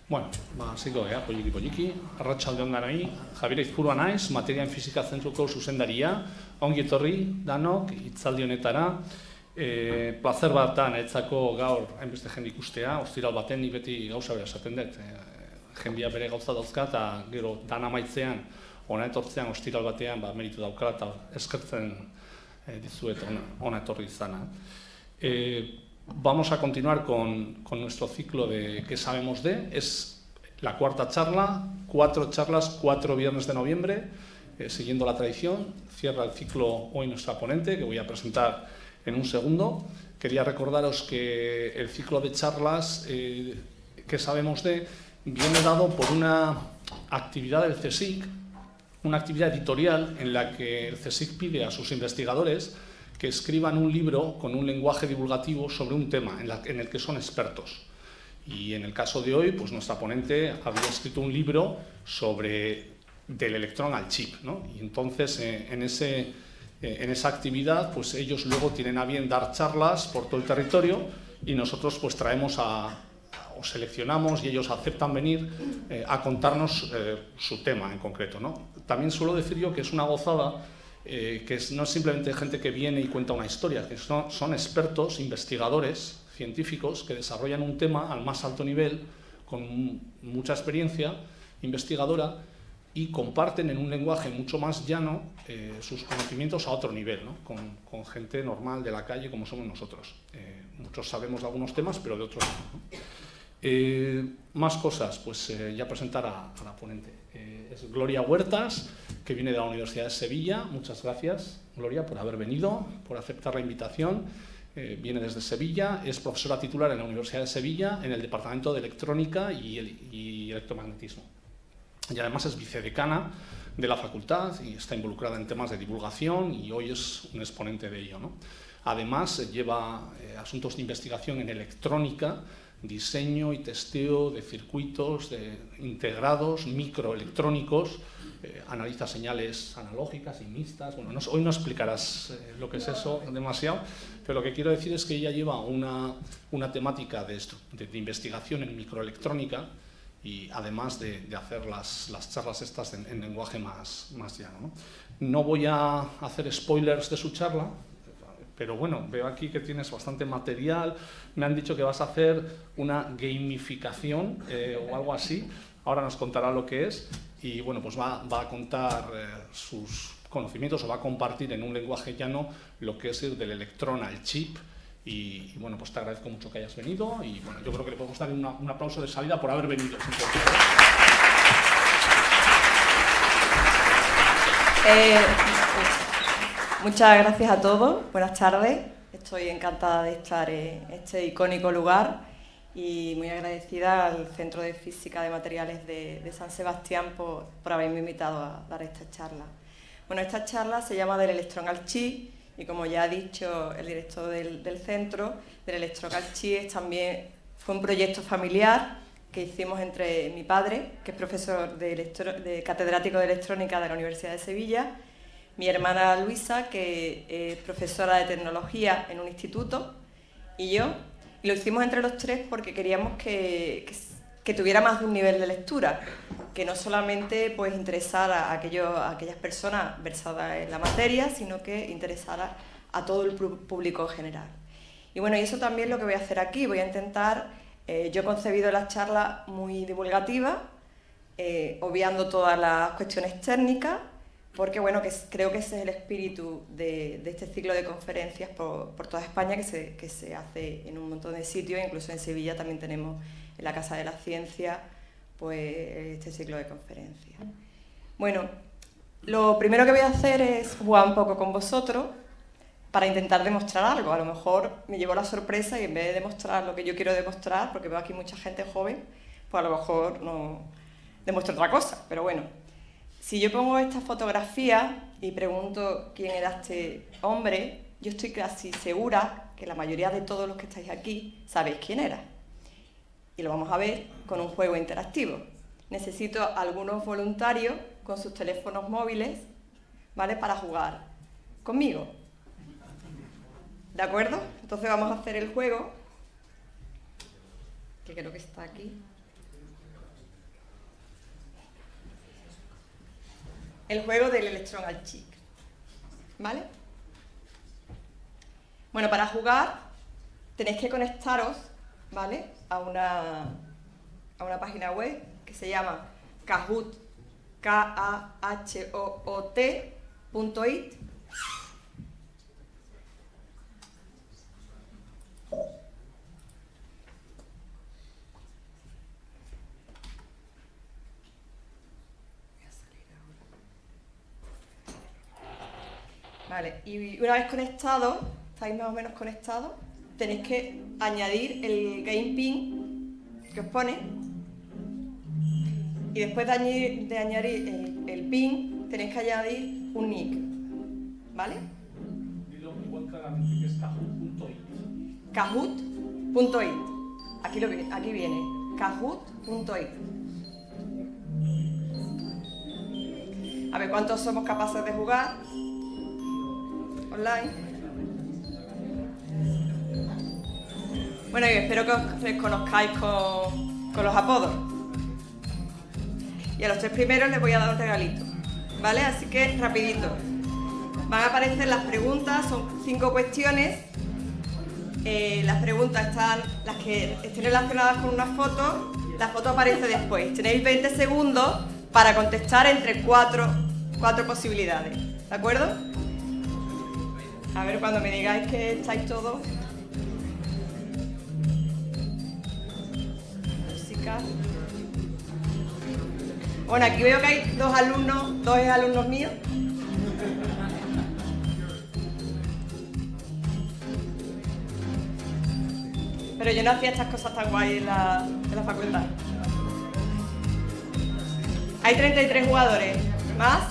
Bueno, hasiko gara, poliki, arratsalde on danoi, Javier Aizpurua naiz, materia en fisika zentruko zuzendaria, ongi etorri danok hitzaldi honetara. Plazer bat da niretzako gaur hainbeste jende ikustea, ostiral baten ni beti gauza bera esaten dut. Jendea bere gauza dauzka eta gero dan amaitzean, hona etortzean ostiral batean meritu daukala eta eskertzen dizuet hona etorri izana. Vamos a continuar con nuestro ciclo de ¿Qué sabemos de? Es la cuarta charla, 4 charlas, 4 viernes de noviembre, siguiendo la tradición. Cierra el ciclo hoy nuestra ponente, que voy a presentar en un segundo. Quería recordaros que el ciclo de charlas ¿Qué sabemos de? Viene dado por una actividad del CSIC, una actividad editorial en la que el CSIC pide a sus investigadores que escriban un libro con un lenguaje divulgativo sobre un tema en el que son expertos. Y en el caso de hoy, pues nuestra ponente había escrito un libro sobre del electrón al chip, ¿no? Y entonces en esa actividad, pues ellos luego tienen a bien dar charlas por todo el territorio y nosotros pues traemos o seleccionamos y ellos aceptan venir a contarnos su tema en concreto, ¿no? También suelo decir yo que es una gozada que no es simplemente gente que viene y cuenta una historia, que son expertos, investigadores, científicos que desarrollan un tema al más alto nivel, con mucha experiencia investigadora y comparten en un lenguaje mucho más llano sus conocimientos a otro nivel, ¿no? Con gente normal de la calle como somos nosotros. Muchos sabemos de algunos temas, pero de otros no. Más cosas, pues ya presentar a la ponente. Es Gloria Huertas, que viene de la Universidad de Sevilla. Muchas gracias, Gloria, por haber venido, por aceptar la invitación. Viene desde Sevilla, es profesora titular en la Universidad de Sevilla, en el Departamento de Electrónica y Electromagnetismo. Y además es vicedecana de la facultad y está involucrada en temas de divulgación y hoy es un exponente de ello, ¿no? Además lleva asuntos de investigación en electrónica, diseño y testeo de circuitos integrados, microelectrónicos, analiza señales analógicas y mixtas. Bueno, hoy no explicarás lo que es eso demasiado, pero lo que quiero decir es que ella lleva una temática de investigación en microelectrónica y además de hacer las charlas estas en lenguaje más llano, ¿no? No voy a hacer spoilers de su charla, pero bueno, veo aquí que tienes bastante material. Me han dicho que vas a hacer una gamificación o algo así. Ahora nos contará lo que es. Y bueno, pues va a contar sus conocimientos o va a compartir en un lenguaje llano lo que es ir del electrón al chip. Y bueno, pues te agradezco mucho que hayas venido. Y bueno, yo creo que le podemos dar un aplauso de salida por haber venido. Muchas gracias a todos, buenas tardes. Estoy encantada de estar en este icónico lugar y muy agradecida al Centro de Física de Materiales de San Sebastián por haberme invitado a dar esta charla. Bueno, esta charla se llama Del electrón al chip y como ya ha dicho el director del centro, Del electrón al chip fue un proyecto familiar que hicimos entre mi padre, que es profesor de catedrático de electrónica de la Universidad de Sevilla, mi hermana Luisa, que es profesora de tecnología en un instituto, y yo. Y lo hicimos entre los tres porque queríamos que tuviera más de un nivel de lectura, que no solamente pues, interesara a aquellas personas versadas en la materia, sino que interesara a todo el público en general. Y bueno, y eso también es lo que voy a hacer aquí. Voy a intentar, yo he concebido la charla muy divulgativa, obviando todas las cuestiones técnicas, porque bueno, creo que ese es el espíritu de este ciclo de conferencias por toda España que se hace en un montón de sitios, incluso en Sevilla también tenemos en la Casa de la Ciencia pues, este ciclo de conferencias. Bueno, lo primero que voy a hacer es jugar un poco con vosotros para intentar demostrar algo. A lo mejor me llevo la sorpresa y en vez de demostrar lo que yo quiero demostrar, porque veo aquí mucha gente joven, pues a lo mejor no demuestro otra cosa, pero bueno. Si yo pongo esta fotografía y pregunto quién era este hombre, yo estoy casi segura que la mayoría de todos los que estáis aquí sabéis quién era. Y lo vamos a ver con un juego interactivo. Necesito algunos voluntarios con sus teléfonos móviles, ¿vale?, para jugar conmigo. ¿De acuerdo? Entonces vamos a hacer el juego, que creo que está aquí. el juego del Electron al Chic, ¿vale? Bueno, para jugar tenéis que conectaros, ¿vale?, a una página web que se llama Kahoot, kahoot.it. Vale, y una vez conectados, estáis más o menos conectados, tenéis que añadir el game pin que os pone, y después de añadir el pin tenéis que añadir un nick, ¿vale? Dilo igual claramente, que es kahoot.it. Kahoot.it. Aquí viene, kahoot.it. A ver cuántos somos capaces de jugar online. Bueno, yo espero que os conozcáis con los apodos. Y a los 3 primeros les voy a dar un regalito, ¿vale? Así que rapidito. Van a aparecer las preguntas, son 5 cuestiones. Las preguntas están, las que estén relacionadas con una foto, la foto aparece después. Tenéis 20 segundos para contestar entre 4 posibilidades, ¿de acuerdo? A ver, cuando me digáis que estáis todos. Música. Bueno, aquí veo que hay 2 alumnos míos. Pero yo no hacía estas cosas tan guay en la facultad. Hay 33 jugadores. ¿Más?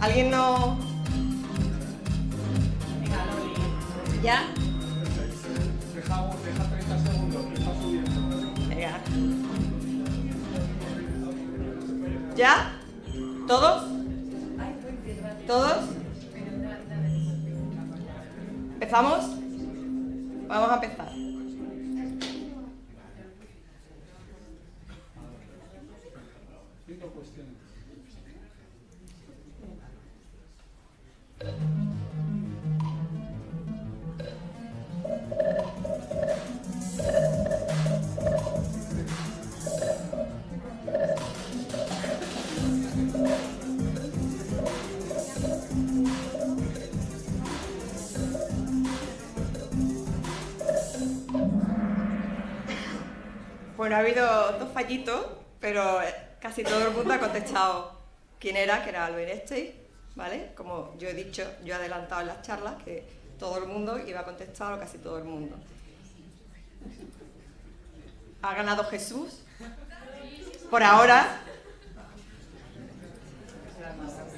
¿Alguien no...? ¿Ya? Deja 30 segundos, que está subiendo. Venga. ¿Ya? ¿Todos? ¿Todos? ¿Empezamos? Vamos a empezar. Bueno, ha habido 2 fallitos, pero casi todo el mundo ha contestado quién era, que era Albert Einstein, ¿vale? Como yo he dicho, yo he adelantado en las charlas que todo el mundo iba a contestar, o casi todo el mundo. Ha ganado Jesús, por ahora.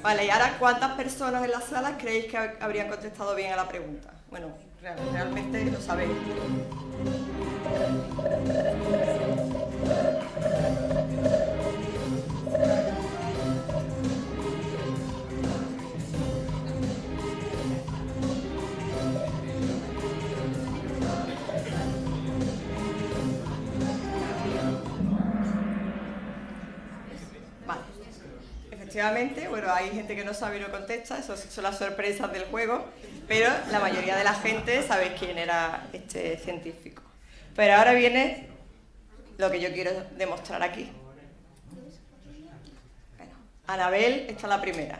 Vale, y ahora, ¿cuántas personas en la sala creéis que habrían contestado bien a la pregunta? Bueno, realmente lo sabéis. Vale. Efectivamente, bueno, hay gente que no sabe y no contesta, eso son las sorpresas del juego, pero la mayoría de la gente sabe quién era este científico. Pero ahora viene lo que yo quiero demostrar aquí. Bueno, Anabel, esta es la primera.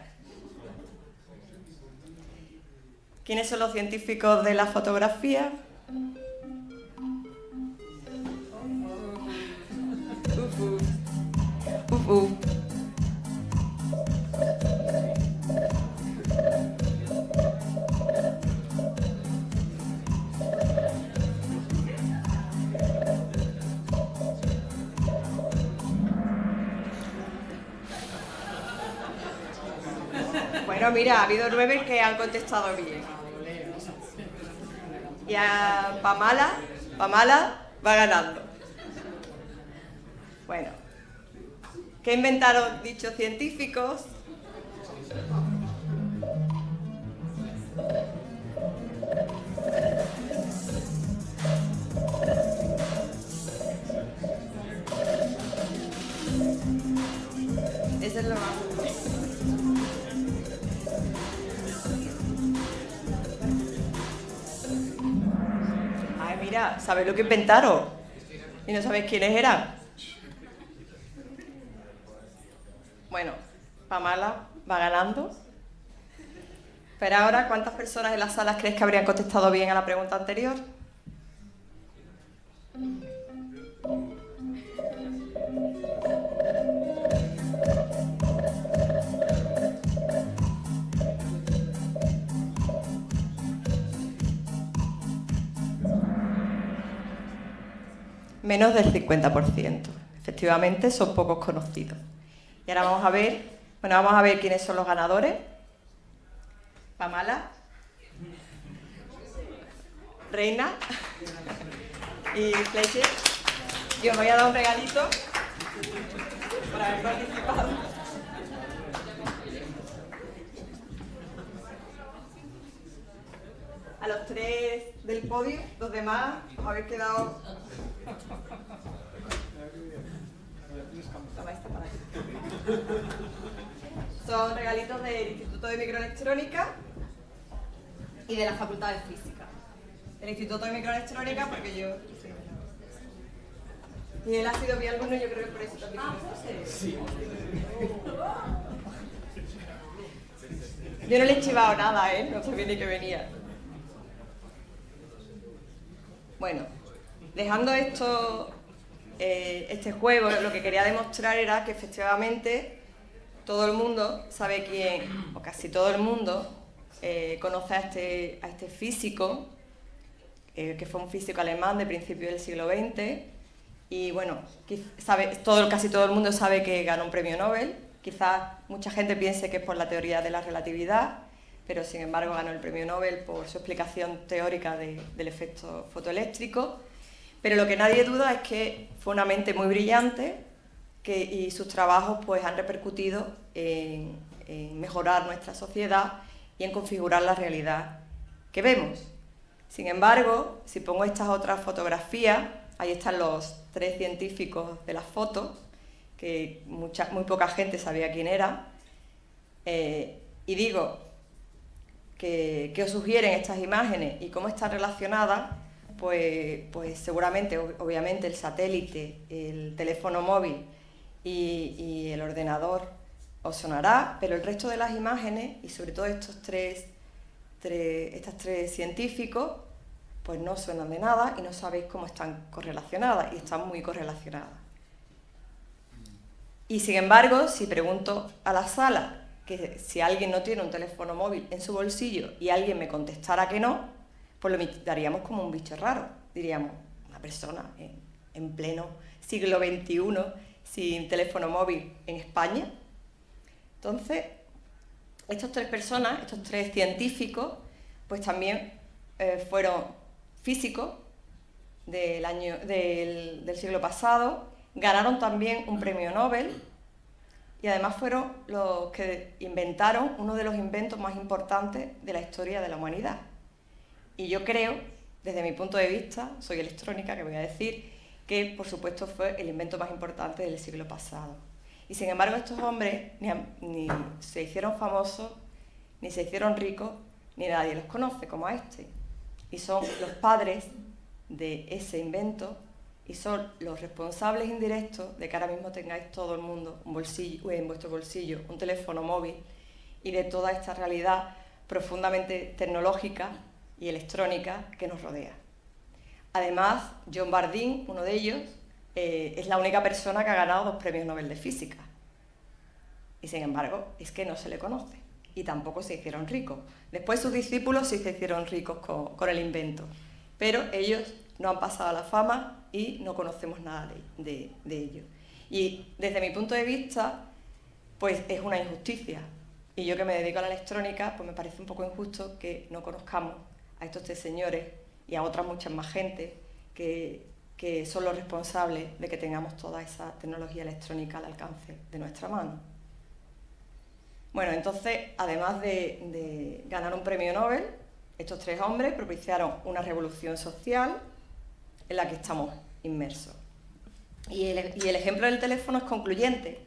¿Quiénes son los científicos de la fotografía? Bueno, mira, ha habido 9 que han contestado bien. Y a Pamala va ganando. Bueno, ¿qué inventaron dichos científicos? Ese es lo más. Mira, ¿sabéis lo que inventaron? ¿Y no sabéis quiénes eran? Bueno, Pamela va ganando. Pero ahora, ¿cuántas personas en las salas crees que habrían contestado bien a la pregunta anterior? Menos del 50%. Efectivamente, son pocos conocidos. Y ahora vamos a ver quiénes son los ganadores. Pamela, Reina y Fletcher. Y os voy a dar un regalito por haber participado. A los 3 del podio, los demás os habéis quedado... Toma esta para aquí. Son regalitos del Instituto de Microelectrónica y de la Facultad de Física. El Instituto de Microelectrónica porque yo... Y él ha sido mi alumno, yo creo que por eso también. Sí. Yo no le he chivado nada, no sabía ni que venía. Bueno, dejando este juego, lo que quería demostrar era que efectivamente todo el mundo sabe quién, o casi todo el mundo, conoce a este físico, que fue un físico alemán de principios del siglo XX, y bueno, casi todo el mundo sabe que ganó un premio Nobel. Quizás mucha gente piense que es por la teoría de la relatividad, pero sin embargo ganó el premio Nobel por su explicación teórica del efecto fotoeléctrico. Pero lo que nadie duda es que fue una mente muy brillante y sus trabajos pues, han repercutido en mejorar nuestra sociedad y en configurar la realidad que vemos. Sin embargo, si pongo estas otras fotografías, ahí están los 3 científicos de las fotos, que muy poca gente sabía quién era, y digo que os sugieren estas imágenes y cómo están relacionadas, pues seguramente, obviamente, el satélite, el teléfono móvil y el ordenador os sonará, pero el resto de las imágenes, y sobre todo estos tres científicos, pues no suenan de nada y no sabéis cómo están correlacionadas, y están muy correlacionadas. Y sin embargo, si pregunto a la sala que si alguien no tiene un teléfono móvil en su bolsillo y alguien me contestara que no, pues lo daríamos como un bicho raro. Diríamos, una persona en pleno siglo XXI sin teléfono móvil en España. Entonces, estas 3 personas, estos 3 científicos, pues también fueron físicos del siglo pasado, ganaron también un premio Nobel y además fueron los que inventaron uno de los inventos más importantes de la historia de la humanidad. Y yo creo, desde mi punto de vista, soy electrónica, que voy a decir, que por supuesto fue el invento más importante del siglo pasado. Y sin embargo estos hombres ni se hicieron famosos, ni se hicieron ricos, ni nadie los conoce como a este. Y son los padres de ese invento y son los responsables indirectos de que ahora mismo tengáis todo el mundo en vuestro bolsillo un teléfono móvil y de toda esta realidad profundamente tecnológica y electrónica que nos rodea. Además, John Bardeen, uno de ellos, es la única persona que ha ganado 2 premios Nobel de Física. Y sin embargo, es que no se le conoce. Y tampoco se hicieron ricos. Después sus discípulos sí se hicieron ricos con el invento. Pero ellos no han pasado a la fama y no conocemos nada de ellos. Y desde mi punto de vista, pues es una injusticia. Y yo que me dedico a la electrónica, pues me parece un poco injusto que no conozcamos a estos 3 señores y a otras muchas más gente que son los responsables de que tengamos toda esa tecnología electrónica al alcance de nuestra mano. Bueno, entonces, además de ganar un premio Nobel, estos 3 hombres propiciaron una revolución social en la que estamos inmersos. Y el ejemplo del teléfono es concluyente.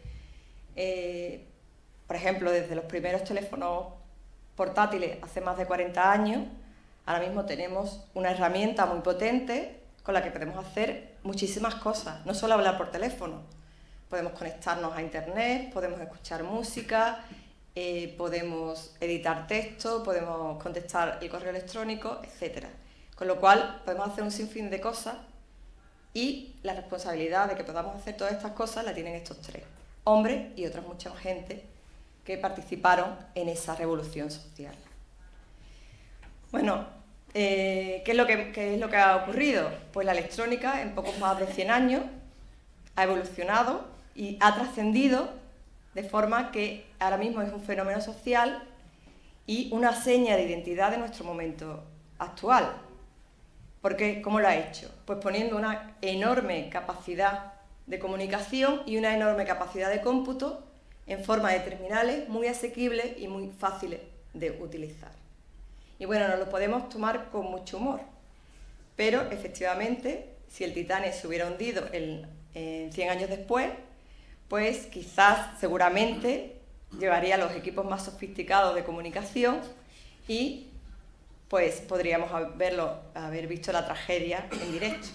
Por ejemplo, desde los primeros teléfonos portátiles hace más de 40 años Ahora mismo tenemos una herramienta muy potente con la que podemos hacer muchísimas cosas, no solo hablar por teléfono. Podemos conectarnos a internet, podemos escuchar música, podemos editar texto, podemos contestar el correo electrónico, etc. Con lo cual podemos hacer un sinfín de cosas y la responsabilidad de que podamos hacer todas estas cosas la tienen estos tres hombres y otras mucha gente que participaron en esa revolución social. Bueno, ¿qué es lo que ha ocurrido? Pues la electrónica en poco más de 100 años ha evolucionado y ha trascendido de forma que ahora mismo es un fenómeno social y una seña de identidad de nuestro momento actual. Porque, ¿cómo lo ha hecho? Pues poniendo una enorme capacidad de comunicación y una enorme capacidad de cómputo en forma de terminales muy asequibles y muy fáciles de utilizar. Y bueno, nos lo podemos tomar con mucho humor, pero efectivamente, si el Titanic se hubiera hundido en 100 años después, pues quizás, seguramente, llevaría los equipos más sofisticados de comunicación y pues podríamos haber visto la tragedia en directo.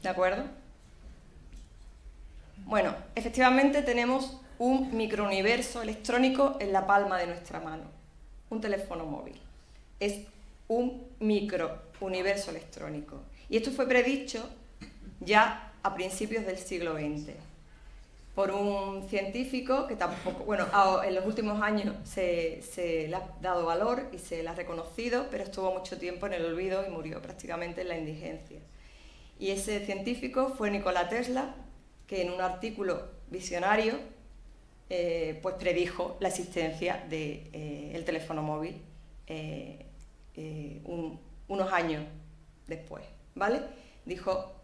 ¿De acuerdo? Bueno, efectivamente tenemos un microuniverso electrónico en la palma de nuestra mano, un teléfono móvil. Es un microuniverso electrónico. Y esto fue predicho ya a principios del siglo XX por un científico que tampoco, bueno, en los últimos años se le ha dado valor y se le ha reconocido, pero estuvo mucho tiempo en el olvido y murió prácticamente en la indigencia. Y ese científico fue Nikola Tesla, que en un artículo visionario pues predijo la existencia del teléfono móvil unos años después, ¿vale?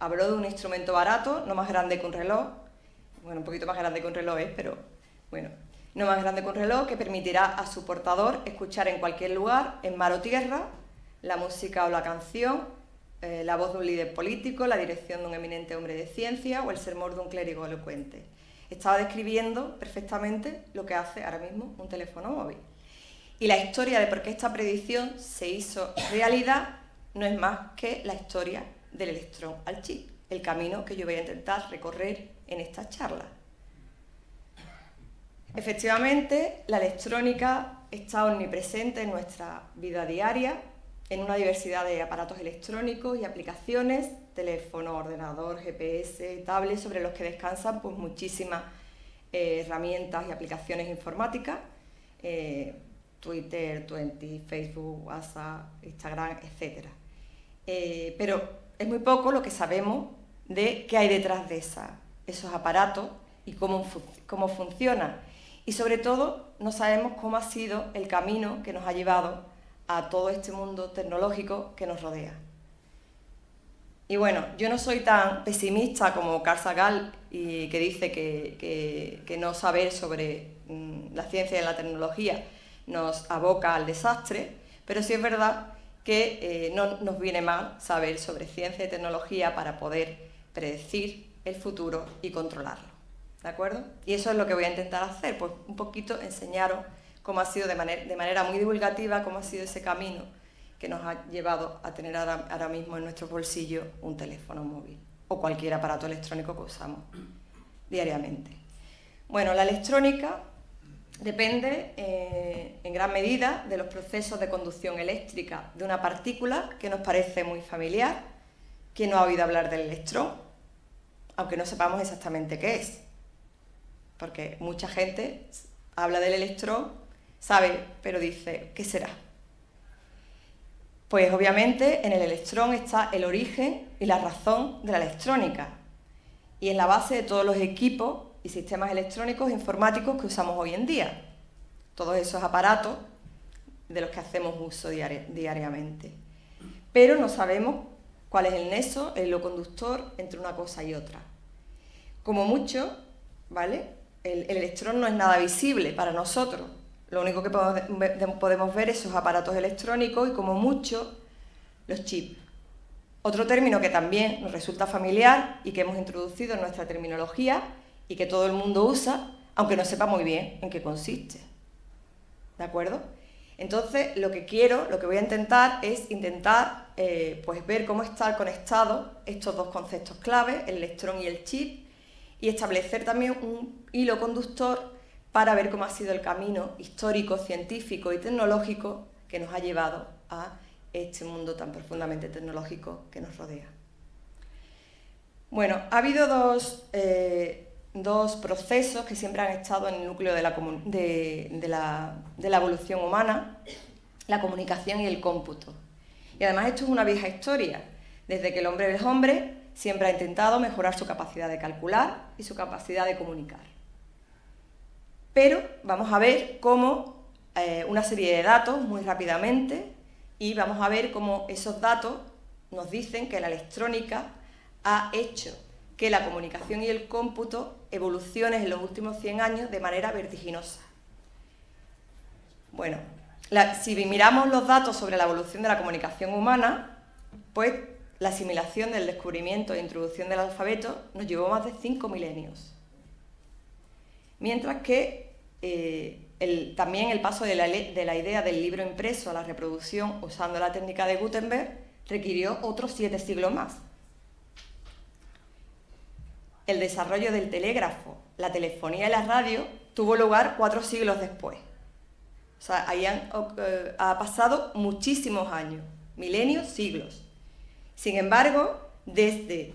Habló de un instrumento barato, no más grande que un reloj, bueno, un poquito más grande que un reloj pero bueno, no más grande que un reloj, que permitirá a su portador escuchar en cualquier lugar, en mar o tierra, la música o la canción, la voz de un líder político, la dirección de un eminente hombre de ciencia o el sermón de un clérigo elocuente. Estaba describiendo perfectamente lo que hace ahora mismo un teléfono móvil. Y la historia de por qué esta predicción se hizo realidad no es más que la historia del electrón al chip, el camino que yo voy a intentar recorrer en esta charla. Efectivamente, la electrónica está omnipresente en nuestra vida diaria, en una diversidad de aparatos electrónicos y aplicaciones, teléfono, ordenador, GPS, tablets, sobre los que descansan pues, muchísimas herramientas y aplicaciones informáticas, Twitter, Facebook, WhatsApp, Instagram, etc. Pero es muy poco lo que sabemos de qué hay detrás de esos aparatos y cómo funciona. Y sobre todo no sabemos cómo ha sido el camino que nos ha llevado a todo este mundo tecnológico que nos rodea. Y bueno, yo no soy tan pesimista como Carl Sagan, y que dice que no saber sobre la ciencia y la tecnología nos aboca al desastre, pero sí es verdad que no nos viene mal saber sobre ciencia y tecnología para poder predecir el futuro y controlarlo, ¿de acuerdo? Y eso es lo que voy a intentar hacer, pues un poquito enseñaros cómo ha sido de manera muy divulgativa, cómo ha sido ese camino que nos ha llevado a tener ahora mismo en nuestro bolsillo un teléfono móvil o cualquier aparato electrónico que usamos diariamente. Bueno, la electrónica depende en gran medida de los procesos de conducción eléctrica de una partícula que nos parece muy familiar. ¿Quién no ha oído hablar del electrón? Aunque no sepamos exactamente qué es, porque mucha gente habla del electrón, sabe, pero dice, ¿qué será? Pues obviamente en el electrón está el origen y la razón de la electrónica y es la base de todos los equipos y sistemas electrónicos informáticos que usamos hoy en día, todos esos aparatos de los que hacemos uso diariamente. Pero no sabemos cuál es el nexo, el hilo conductor entre una cosa y otra. Como mucho, ¿vale? El electrón no es nada visible para nosotros. Lo único que podemos ver es esos aparatos electrónicos y, como mucho, los chips. Otro término que también nos resulta familiar y que hemos introducido en nuestra terminología y que todo el mundo usa, aunque no sepa muy bien en qué consiste. ¿De acuerdo? Entonces, lo que voy a intentar es pues ver cómo están conectados estos dos conceptos clave, el electrón y el chip, y establecer también un hilo conductor para ver cómo ha sido el camino histórico, científico y tecnológico que nos ha llevado a este mundo tan profundamente tecnológico que nos rodea. Bueno, ha habido dos procesos que siempre han estado en el núcleo de la evolución humana, la comunicación y el cómputo. Y además esto es una vieja historia. Desde que el hombre es hombre, siempre ha intentado mejorar su capacidad de calcular y su capacidad de comunicar. Pero vamos a ver cómo una serie de datos muy rápidamente, y vamos a ver cómo esos datos nos dicen que la electrónica ha hecho que la comunicación y el cómputo evolucionen en los últimos 100 años de manera vertiginosa. Bueno, si miramos los datos sobre la evolución de la comunicación humana, pues la asimilación del descubrimiento e introducción del alfabeto nos llevó más de 5 milenios. Mientras que también el paso de la idea del libro impreso a la reproducción usando la técnica de Gutenberg requirió otros 7 siglos más. El desarrollo del telégrafo, la telefonía y la radio tuvo lugar 4 siglos después. O sea, ahí ha pasado muchísimos años, milenios, siglos. Sin embargo, desde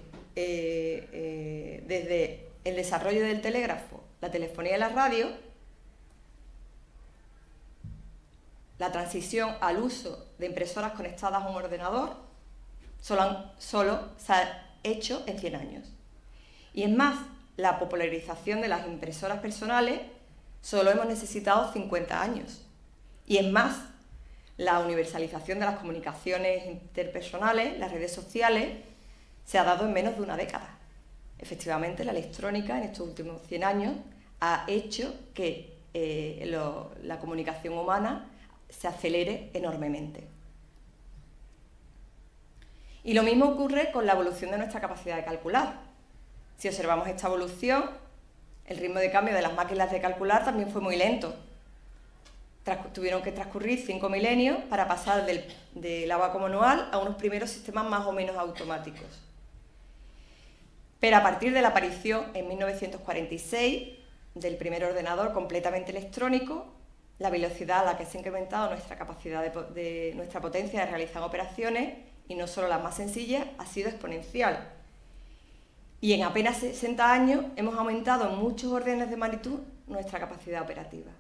el desarrollo del telégrafo, la telefonía y la radio, la transición al uso de impresoras conectadas a un ordenador solo se ha hecho en 100 años. Y es más, la popularización de las impresoras personales solo hemos necesitado 50 años. Y es más, la universalización de las comunicaciones interpersonales, las redes sociales, se ha dado en menos de una década. Efectivamente, la electrónica en estos últimos 100 años ha hecho que la comunicación humana se acelere enormemente. Y lo mismo ocurre con la evolución de nuestra capacidad de calcular. Si observamos esta evolución, el ritmo de cambio de las máquinas de calcular también fue muy lento. Tuvieron que transcurrir 5 milenios para pasar del abaco manual a unos primeros sistemas más o menos automáticos. Pero a partir de la aparición en 1946 del primer ordenador completamente electrónico, la velocidad a la que se ha incrementado nuestra capacidad nuestra potencia de realizar operaciones, y no solo las más sencillas, ha sido exponencial. Y en apenas 60 años hemos aumentado en muchos órdenes de magnitud nuestra capacidad operativa.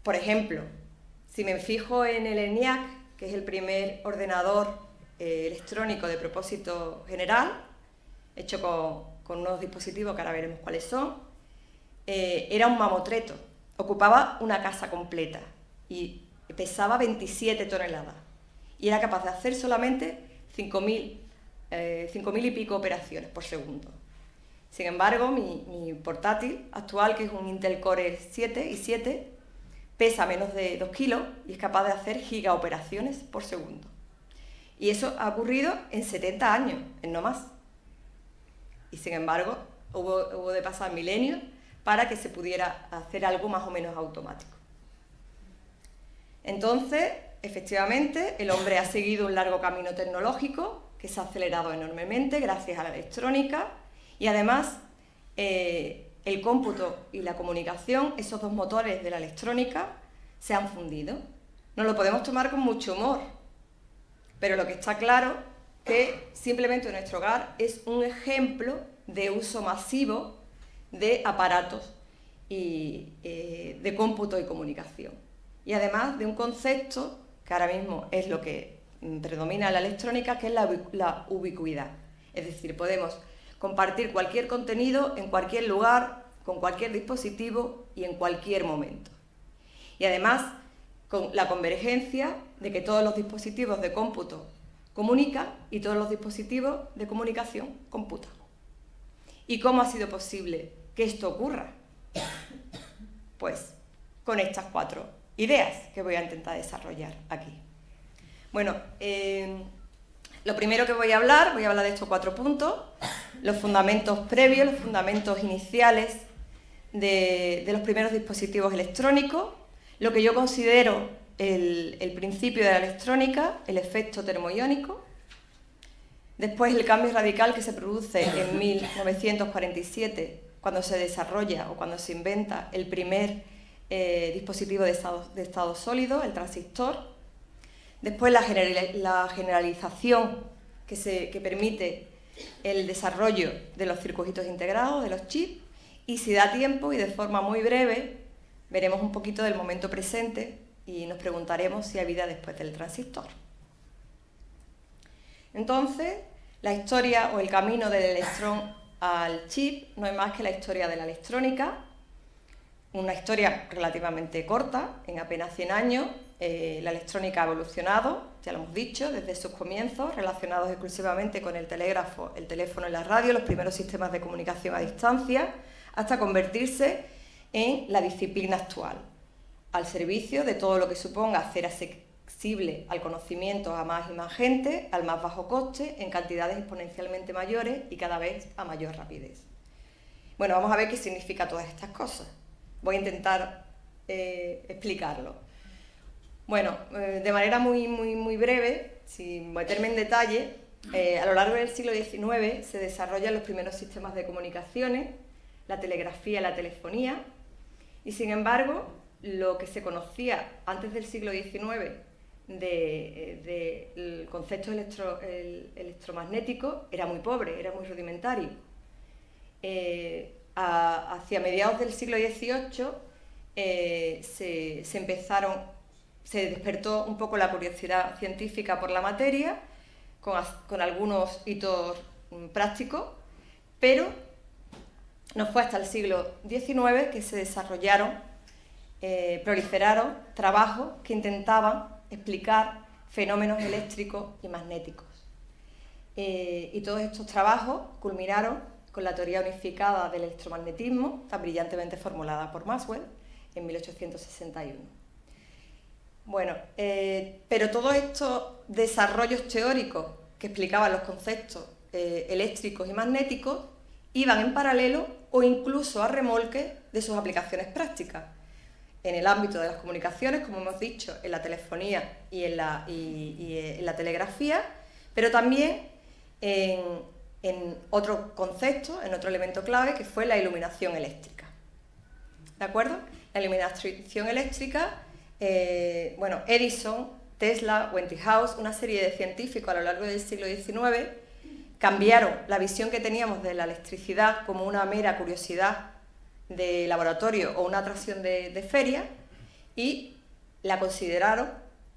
Por ejemplo, si me fijo en el ENIAC, que es el primer ordenador electrónico de propósito general, hecho con unos dispositivos que ahora veremos cuáles son, era un mamotreto, ocupaba una casa completa y pesaba 27 toneladas y era capaz de hacer solamente 5.000 y pico operaciones por segundo. Sin embargo, mi portátil actual, que es un Intel Core i7, pesa menos de 2 kilos y es capaz de hacer gigaoperaciones por segundo. Y eso ha ocurrido en 70 años, en no más. Y sin embargo, hubo de pasar milenios para que se pudiera hacer algo más o menos automático. Entonces, efectivamente, el hombre ha seguido un largo camino tecnológico que se ha acelerado enormemente gracias a la electrónica, y además el cómputo y la comunicación, esos dos motores de la electrónica, se han fundido. Nos lo podemos tomar con mucho humor, pero lo que está claro que simplemente nuestro hogar es un ejemplo de uso masivo de aparatos y de cómputo y comunicación. Y además de un concepto que ahora mismo es lo que predomina en la electrónica, que es la ubicuidad. Es decir, podemos compartir cualquier contenido en cualquier lugar, con cualquier dispositivo y en cualquier momento. Y además, con la convergencia de que todos los dispositivos de cómputo comunican y todos los dispositivos de comunicación computan. ¿Y cómo ha sido posible que esto ocurra? Pues con estas 4 ideas que voy a intentar desarrollar aquí. Bueno, lo primero que voy a hablar de estos 4 puntos, los fundamentos previos, los fundamentos iniciales de los primeros dispositivos electrónicos, lo que yo considero el principio de la electrónica, el efecto termoiónico. Después el cambio radical que se produce en 1947, cuando se desarrolla o cuando se inventa el primer dispositivo de estado sólido, el transistor. Después la generalización que permite el desarrollo de los circuitos integrados, de los chips. Y si da tiempo y de forma muy breve, veremos un poquito del momento presente y nos preguntaremos si hay vida después del transistor. Entonces, la historia o el camino del electrón al chip no es más que la historia de la electrónica, una historia relativamente corta, en apenas 100 años. La electrónica ha evolucionado, ya lo hemos dicho, desde sus comienzos, relacionados exclusivamente con el telégrafo, el teléfono y la radio, los primeros sistemas de comunicación a distancia, hasta convertirse en la disciplina actual, al servicio de todo lo que suponga hacer accesible al conocimiento a más y más gente, al más bajo coste, en cantidades exponencialmente mayores y cada vez a mayor rapidez. Bueno, vamos a ver qué significa todas estas cosas. Voy a intentar explicarlo. Bueno, de manera muy breve, sin meterme en detalle, a lo largo del siglo XIX se desarrollan los primeros sistemas de comunicaciones, la telegrafía y la telefonía, y sin embargo, lo que se conocía antes del siglo XIX del concepto electromagnético era muy pobre, era muy rudimentario. Hacia mediados del siglo XVIII se despertó un poco la curiosidad científica por la materia, con algunos hitos prácticos, pero no fue hasta el siglo XIX que se proliferaron trabajos que intentaban explicar fenómenos eléctricos y magnéticos. Y todos estos trabajos culminaron con la teoría unificada del electromagnetismo, tan brillantemente formulada por Maxwell en 1861. Bueno, pero todos estos desarrollos teóricos que explicaban los conceptos eléctricos y magnéticos iban en paralelo o incluso a remolque de sus aplicaciones prácticas. En el ámbito de las comunicaciones, como hemos dicho, en la telefonía y en la telegrafía, pero también en otro concepto, en otro elemento clave, que fue la iluminación eléctrica. ¿De acuerdo? La iluminación eléctrica, Edison, Tesla, Westinghouse, una serie de científicos a lo largo del siglo XIX cambiaron la visión que teníamos de la electricidad como una mera curiosidad de laboratorio o una atracción de feria y la consideraron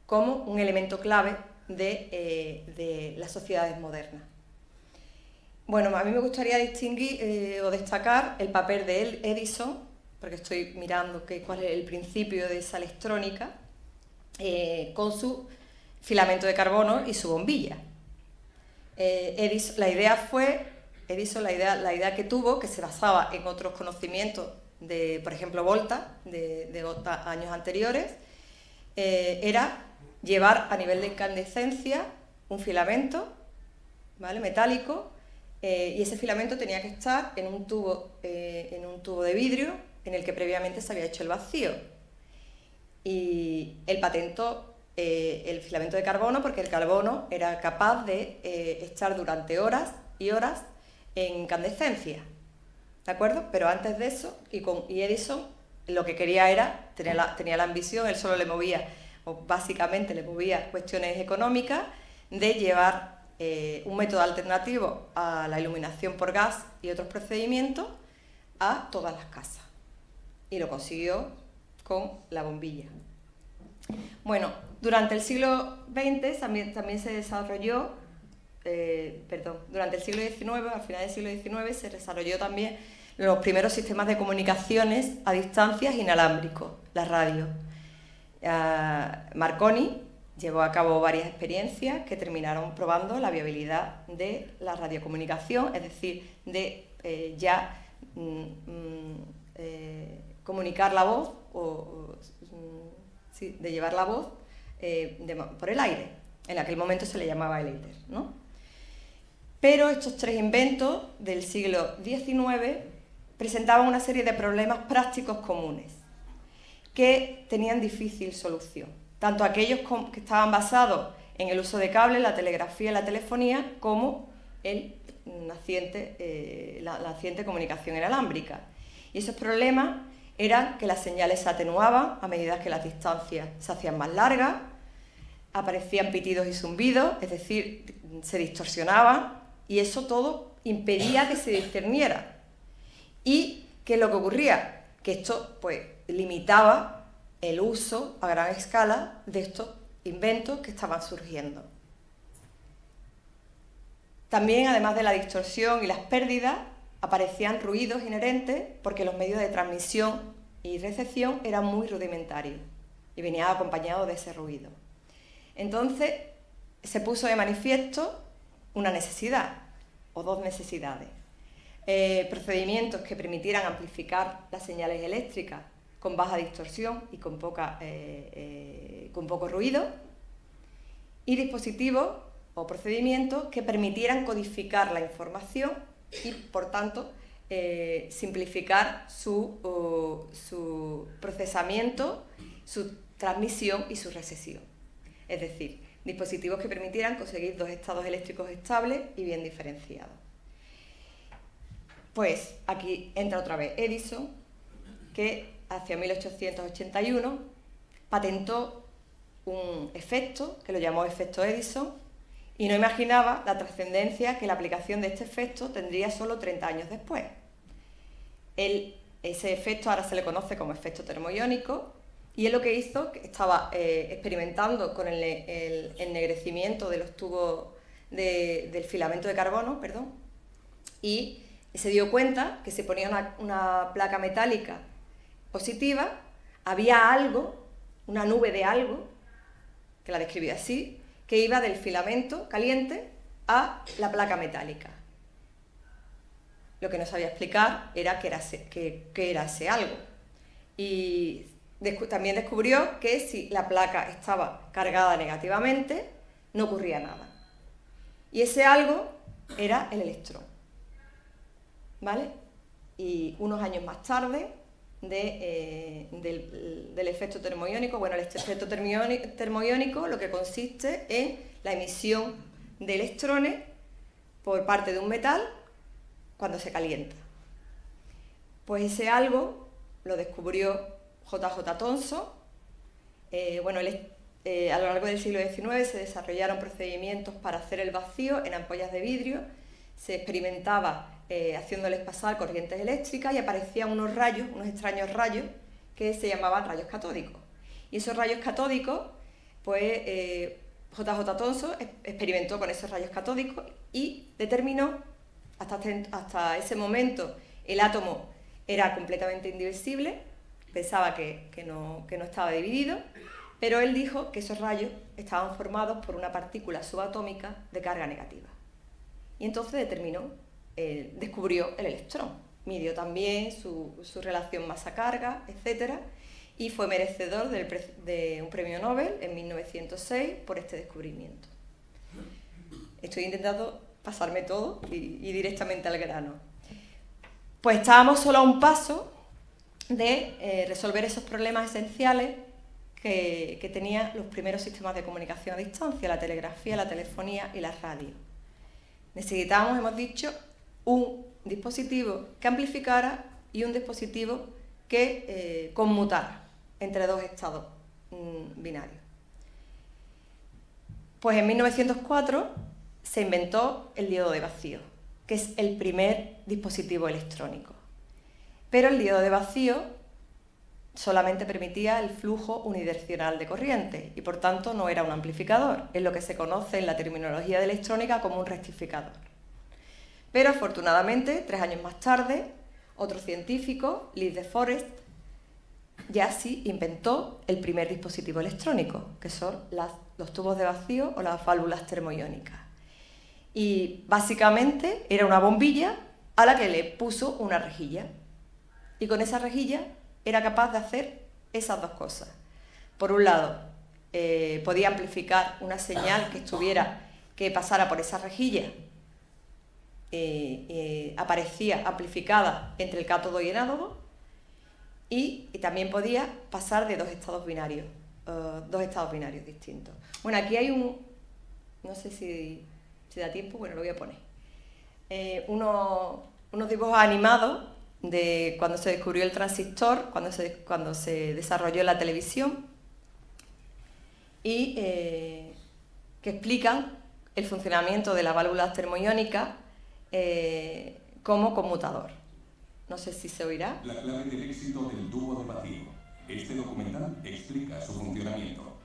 como un elemento clave de las sociedades modernas. Bueno, a mí me gustaría distinguir o destacar el papel de Edison, porque estoy mirando cuál es el principio de esa electrónica, con su filamento de carbono y su bombilla. La idea que tuvo, que se basaba en otros conocimientos de, por ejemplo, Volta, de años anteriores, era llevar a nivel de incandescencia un filamento, ¿vale?, metálico, y ese filamento tenía que estar en un tubo de vidrio en el que previamente se había hecho el vacío. Y él patentó el filamento de carbono porque el carbono era capaz de estar durante horas y horas en incandescencia, ¿de acuerdo? Pero antes de eso, y Edison lo que quería era, tenía la ambición, él solo básicamente le movía cuestiones económicas, de llevar un método alternativo a la iluminación por gas y otros procedimientos a todas las casas. Y lo consiguió con la bombilla. Bueno, durante el siglo XX también se desarrolló, durante el siglo XIX, al final del siglo XIX, se desarrolló también los primeros sistemas de comunicaciones a distancias inalámbricos, la radio. Marconi llevó a cabo varias experiencias que terminaron probando la viabilidad de la radiocomunicación, es decir, de comunicar la voz, de llevar la voz por el aire. En aquel momento se le llamaba el éter, ¿no? Pero estos tres inventos del siglo XIX presentaban una serie de problemas prácticos comunes que tenían difícil solución. tanto aquellos que estaban basados en el uso de cables, la telegrafía y la telefonía, como la naciente comunicación inalámbrica. Y esos problemas eran que las señales se atenuaban a medida que las distancias se hacían más largas, aparecían pitidos y zumbidos, es decir, se distorsionaban, y eso todo impedía que se discerniera. ¿Y qué es lo que ocurría? Que esto pues limitaba el uso a gran escala de estos inventos que estaban surgiendo. También, además de la distorsión y las pérdidas, aparecían ruidos inherentes porque los medios de transmisión y recepción eran muy rudimentarios y venían acompañados de ese ruido. Entonces se puso de manifiesto una necesidad, o dos necesidades. Procedimientos que permitieran amplificar las señales eléctricas con baja distorsión y con poco ruido, y dispositivos o procedimientos que permitieran codificar la información y, por tanto, simplificar su procesamiento, su transmisión y su recepción. Es decir, dispositivos que permitieran conseguir dos estados eléctricos estables y bien diferenciados. Pues aquí entra otra vez Edison, que hacia 1881 patentó un efecto que lo llamó efecto Edison, y no imaginaba la trascendencia que la aplicación de este efecto tendría solo 30 años después. Ese efecto ahora se le conoce como efecto termoiónico, y él lo que hizo, que estaba experimentando con el ennegrecimiento de los tubos del filamento de carbono, y se dio cuenta que si ponía una placa metálica positiva, había algo, una nube de algo, que la describía así, que iba del filamento caliente a la placa metálica. Lo que no sabía explicar era qué era ese algo. Y también descubrió que si la placa estaba cargada negativamente, no ocurría nada. Y ese algo era el electrón. ¿Vale? Y unos años más tarde del efecto termoiónico, bueno, el efecto termoiónico lo que consiste en la emisión de electrones por parte de un metal cuando se calienta. Pues ese algo lo descubrió J.J. Thomson. A lo largo del siglo XIX se desarrollaron procedimientos para hacer el vacío en ampollas de vidrio. Se experimentaba haciéndoles pasar corrientes eléctricas y aparecían unos extraños rayos que se llamaban rayos catódicos. Y esos rayos catódicos, pues J.J. Thomson experimentó con esos rayos catódicos y determinó, hasta ese momento el átomo era completamente indivisible, pensaba que no estaba dividido, pero él dijo que esos rayos estaban formados por una partícula subatómica de carga negativa. Y entonces descubrió el electrón, midió también su relación masa-carga, etc., y fue merecedor de un premio Nobel en 1906 por este descubrimiento. Estoy intentando pasarme todo y directamente al grano. Pues estábamos solo a un paso de resolver esos problemas esenciales que tenían los primeros sistemas de comunicación a distancia, la telegrafía, la telefonía y la radio. Necesitábamos, hemos dicho, un dispositivo que amplificara y un dispositivo que conmutara entre dos estados binarios. Pues en 1904 se inventó el diodo de vacío, que es el primer dispositivo electrónico. Pero el diodo de vacío solamente permitía el flujo unidireccional de corriente y por tanto no era un amplificador, es lo que se conoce en la terminología de electrónica como un rectificador. Pero afortunadamente, 3 años más tarde, otro científico, Lee de Forest, ya sí inventó el primer dispositivo electrónico, que son los tubos de vacío o las válvulas termoiónicas. Y básicamente era una bombilla a la que le puso una rejilla. Y con esa rejilla era capaz de hacer esas dos cosas. Por un lado, podía amplificar una señal que pasara por esa rejilla, aparecía amplificada entre el cátodo y el ánodo, y también podía pasar de dos estados binarios, dos estados binarios distintos. Bueno, aquí hay no sé si da tiempo, bueno, lo voy a poner. Unos dibujos animados de cuando se descubrió el transistor, cuando se desarrolló la televisión, y que explican el funcionamiento de las válvulas termoiónicas como conmutador. No sé si se oirá. La clave del éxito del tubo de vacío. Este documental explica su funcionamiento.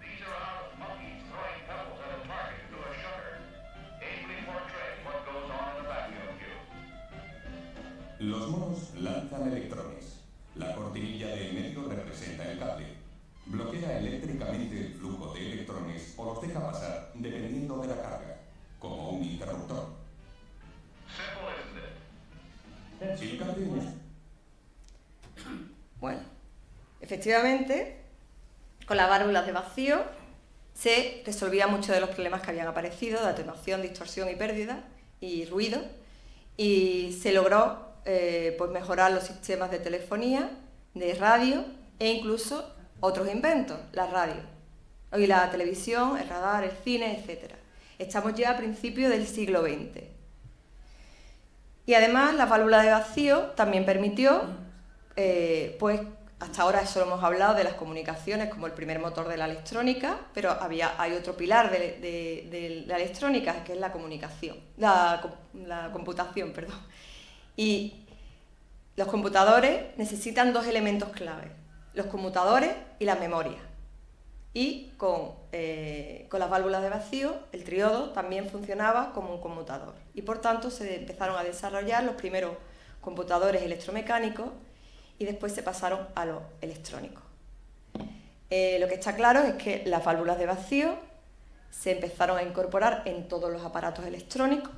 Los monos lanzan electrones. La cortinilla de en medio representa el cable. Bloquea eléctricamente el flujo de electrones o los deja pasar dependiendo de la carga, como un interruptor. Si el cable Bueno, efectivamente, con las válvulas de vacío se resolvían muchos de los problemas que habían aparecido, de atenuación, distorsión y pérdida y ruido, y se logró pues mejorar los sistemas de telefonía, de radio e incluso otros inventos, la radio, hoy la televisión, el radar, el cine, etc. Estamos ya a principios del siglo XX. Y además la válvula de vacío también permitió, pues hasta ahora solo hemos hablado de las comunicaciones como el primer motor de la electrónica, pero hay otro pilar de la electrónica, que es la comunicación, la computación, perdón. Y los computadores necesitan dos elementos clave, los conmutadores y las memorias. Y con las válvulas de vacío, el triodo también funcionaba como un conmutador. Y por tanto se empezaron a desarrollar los primeros computadores electromecánicos y después se pasaron a los electrónicos. Lo que está claro es que las válvulas de vacío se empezaron a incorporar en todos los aparatos electrónicos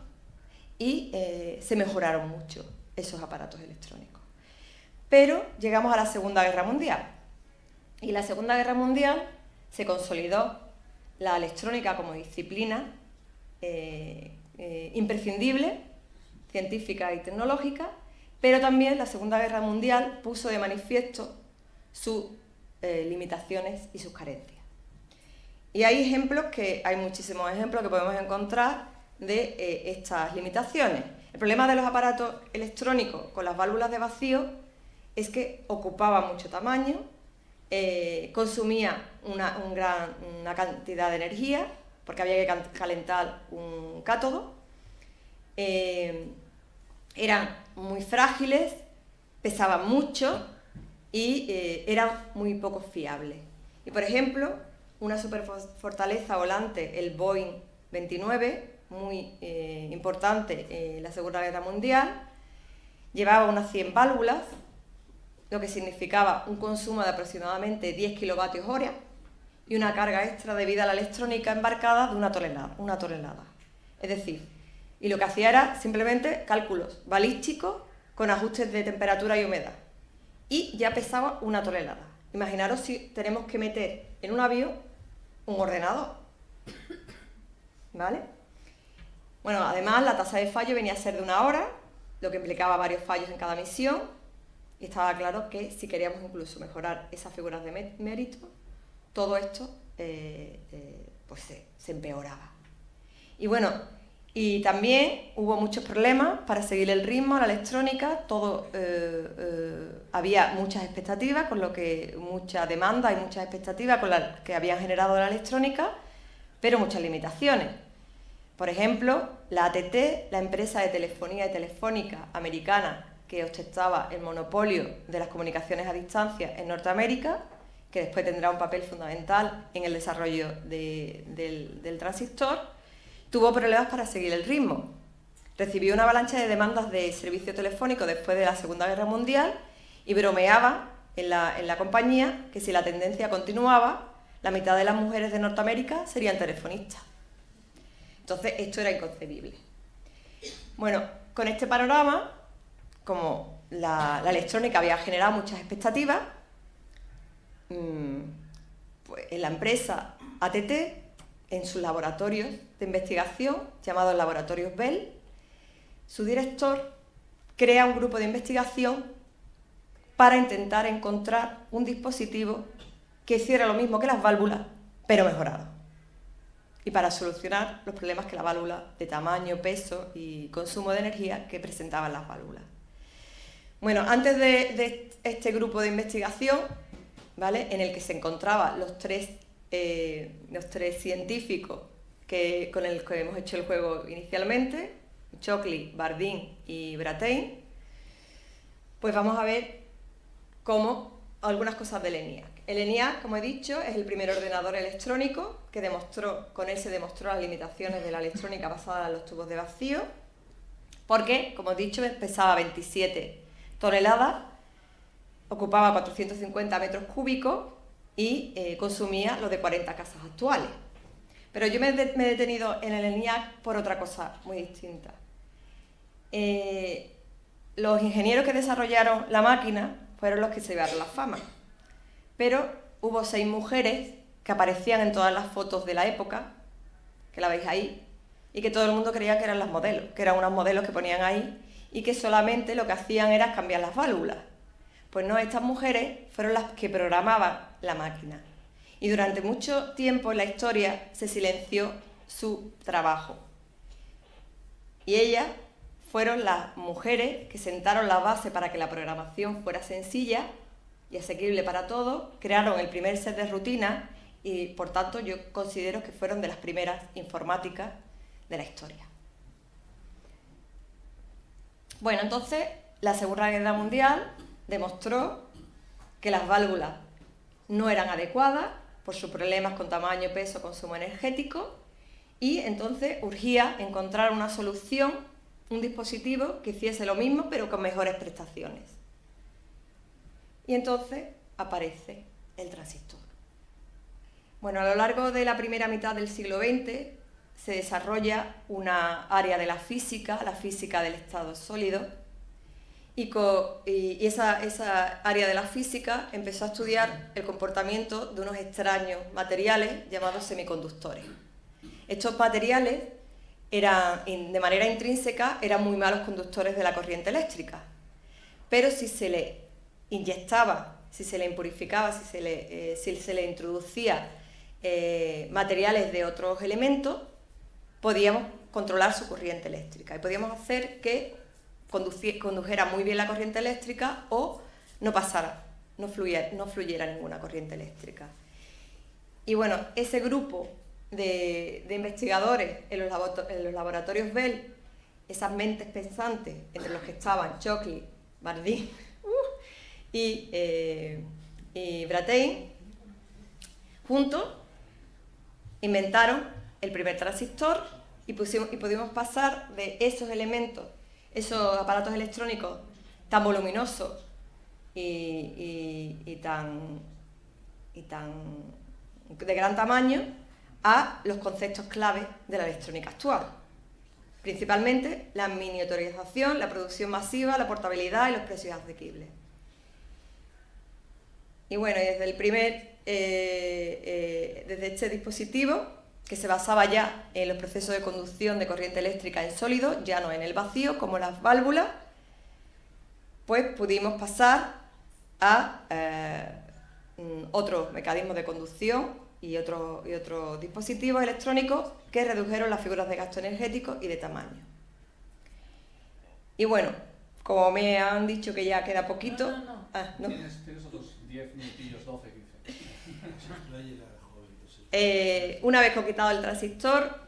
y se mejoraron mucho esos aparatos electrónicos. Pero llegamos a la Segunda Guerra Mundial. Y en la Segunda Guerra Mundial se consolidó la electrónica como disciplina imprescindible, científica y tecnológica, pero también la Segunda Guerra Mundial puso de manifiesto sus limitaciones y sus carencias. Y hay muchísimos ejemplos que podemos encontrar de estas limitaciones. El problema de los aparatos electrónicos con las válvulas de vacío es que ocupaba mucho tamaño, consumía una cantidad de energía, porque había que calentar un cátodo, eran muy frágiles, pesaban mucho y eran muy poco fiables. Y por ejemplo, una superfortaleza volante, el Boeing 29, muy importante en la Segunda Guerra Mundial, llevaba unas 100 válvulas, lo que significaba un consumo de aproximadamente 10 kilovatios hora y una carga extra debido a la electrónica embarcada de una tonelada. Es decir, y lo que hacía era simplemente cálculos balísticos con ajustes de temperatura y humedad. Y ya pesaba una tonelada. Imaginaros si tenemos que meter en un avión un ordenador. ¿Vale? Bueno, además la tasa de fallo venía a ser de 1 hora, lo que implicaba varios fallos en cada misión, y estaba claro que si queríamos incluso mejorar esas figuras de mérito, todo esto pues se empeoraba. Y bueno, y también hubo muchos problemas para seguir el ritmo a la electrónica, había muchas expectativas, con lo que mucha demanda y muchas expectativas con las que habían generado la electrónica, pero muchas limitaciones. Por ejemplo, la AT&T, la empresa de telefonía y telefónica americana que ostentaba el monopolio de las comunicaciones a distancia en Norteamérica, que después tendrá un papel fundamental en el desarrollo del transistor, tuvo problemas para seguir el ritmo. Recibió una avalancha de demandas de servicio telefónico después de la Segunda Guerra Mundial y bromeaba en la compañía que si la tendencia continuaba, la mitad de las mujeres de Norteamérica serían telefonistas. Entonces, esto era inconcebible. Bueno, con este panorama, como la electrónica había generado muchas expectativas, pues en la empresa AT&T, en sus laboratorios de investigación, llamados laboratorios Bell, su director crea un grupo de investigación para intentar encontrar un dispositivo que hiciera lo mismo que las válvulas, pero mejorado. Y para solucionar los problemas que la válvula de tamaño, peso y consumo de energía que presentaban las válvulas. Bueno, antes de este grupo de investigación, ¿vale?, en el que se encontraban los tres científicos con los que hemos hecho el juego inicialmente, Shockley, Bardeen y Brattain, pues vamos a ver algunas cosas del ENIAC. El ENIAC, como he dicho, es el primer ordenador electrónico que con él se demostró las limitaciones de la electrónica basada en los tubos de vacío, porque, como he dicho, pesaba 27 toneladas, ocupaba 450 metros cúbicos y consumía lo de 40 casas actuales. Pero yo me he detenido en el ENIAC por otra cosa muy distinta. Los ingenieros que desarrollaron la máquina fueron los que se llevaron la fama, pero hubo 6 mujeres que aparecían en todas las fotos de la época, que la veis ahí, y que todo el mundo creía que eran las modelos, que eran unos modelos que ponían ahí y que solamente lo que hacían era cambiar las válvulas. Pues no, estas mujeres fueron las que programaban la máquina. Y durante mucho tiempo en la historia se silenció su trabajo. Y ellas fueron las mujeres que sentaron la base para que la programación fuera sencilla y asequible para todos, crearon el primer set de rutinas y, por tanto, yo considero que fueron de las primeras informáticas de la historia. Bueno, entonces, la Segunda Guerra Mundial demostró que las válvulas no eran adecuadas por sus problemas con tamaño, peso, consumo energético, y entonces urgía encontrar una solución, un dispositivo que hiciese lo mismo pero con mejores prestaciones. Y entonces aparece el transistor. Bueno, a lo largo de la primera mitad del siglo XX se desarrolla una área de la física del estado sólido, y esa área de la física empezó a estudiar el comportamiento de unos extraños materiales llamados semiconductores. Estos materiales de manera intrínseca eran muy malos conductores de la corriente eléctrica, pero si se le inyectaba, si se le impurificaba, si se le introducía materiales de otros elementos, podíamos controlar su corriente eléctrica y podíamos hacer que condujera muy bien la corriente eléctrica o no fluyera ninguna corriente eléctrica. Y bueno, ese grupo de investigadores en los laboratorios Bell, esas mentes pensantes, entre los que estaban Shockley, Bardeen y Brattain, juntos inventaron el primer transistor y pudimos pasar de esos elementos, esos aparatos electrónicos tan voluminosos y tan de gran tamaño a los conceptos clave de la electrónica actual. Principalmente la miniaturización, la producción masiva, la portabilidad y los precios asequibles. Y bueno, desde este dispositivo, que se basaba ya en los procesos de conducción de corriente eléctrica en sólido, ya no en el vacío, como las válvulas, pues pudimos pasar a otros mecanismos de conducción y otros dispositivos electrónicos que redujeron las figuras de gasto energético y de tamaño. Y bueno, como me han dicho que ya queda poquito... No. Tienes otros 10 minutillos, 12, 15. Una vez que he quitado el transistor,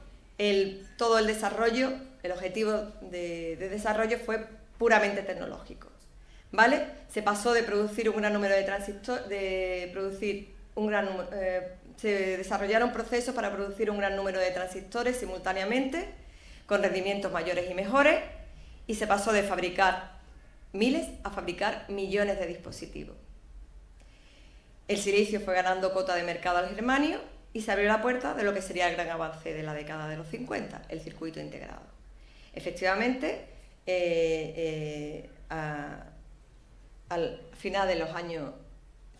todo el desarrollo, el objetivo de desarrollo fue puramente tecnológico, ¿vale? Se pasó de producir un gran número de transistores, se desarrollaron procesos para producir un gran número de transistores simultáneamente, con rendimientos mayores y mejores, y se pasó de fabricar miles a fabricar millones de dispositivos. El silicio fue ganando cuota de mercado al germanio y se abrió la puerta de lo que sería el gran avance de la década de los 50, el circuito integrado. Efectivamente, al final de los años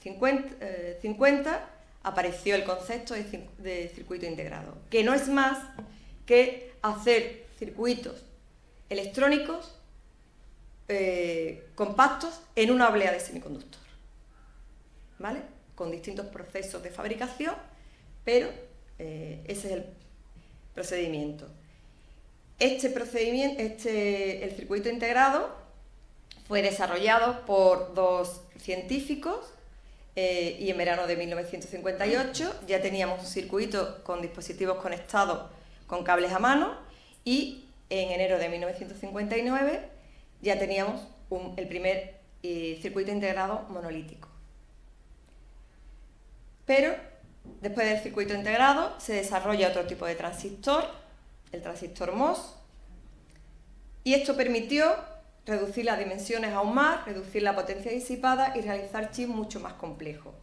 50 apareció el concepto de circuito integrado, que no es más que hacer circuitos electrónicos compactos en una oblea de semiconductor, ¿vale? con distintos procesos de fabricación, pero ese es el procedimiento. El circuito integrado fue desarrollado por dos científicos y en verano de 1958 ya teníamos un circuito con dispositivos conectados con cables a mano y en enero de 1959 ya teníamos el primer circuito integrado monolítico. Pero después del circuito integrado se desarrolla otro tipo de transistor, el transistor MOS, y esto permitió reducir las dimensiones aún más, reducir la potencia disipada y realizar chips mucho más complejos.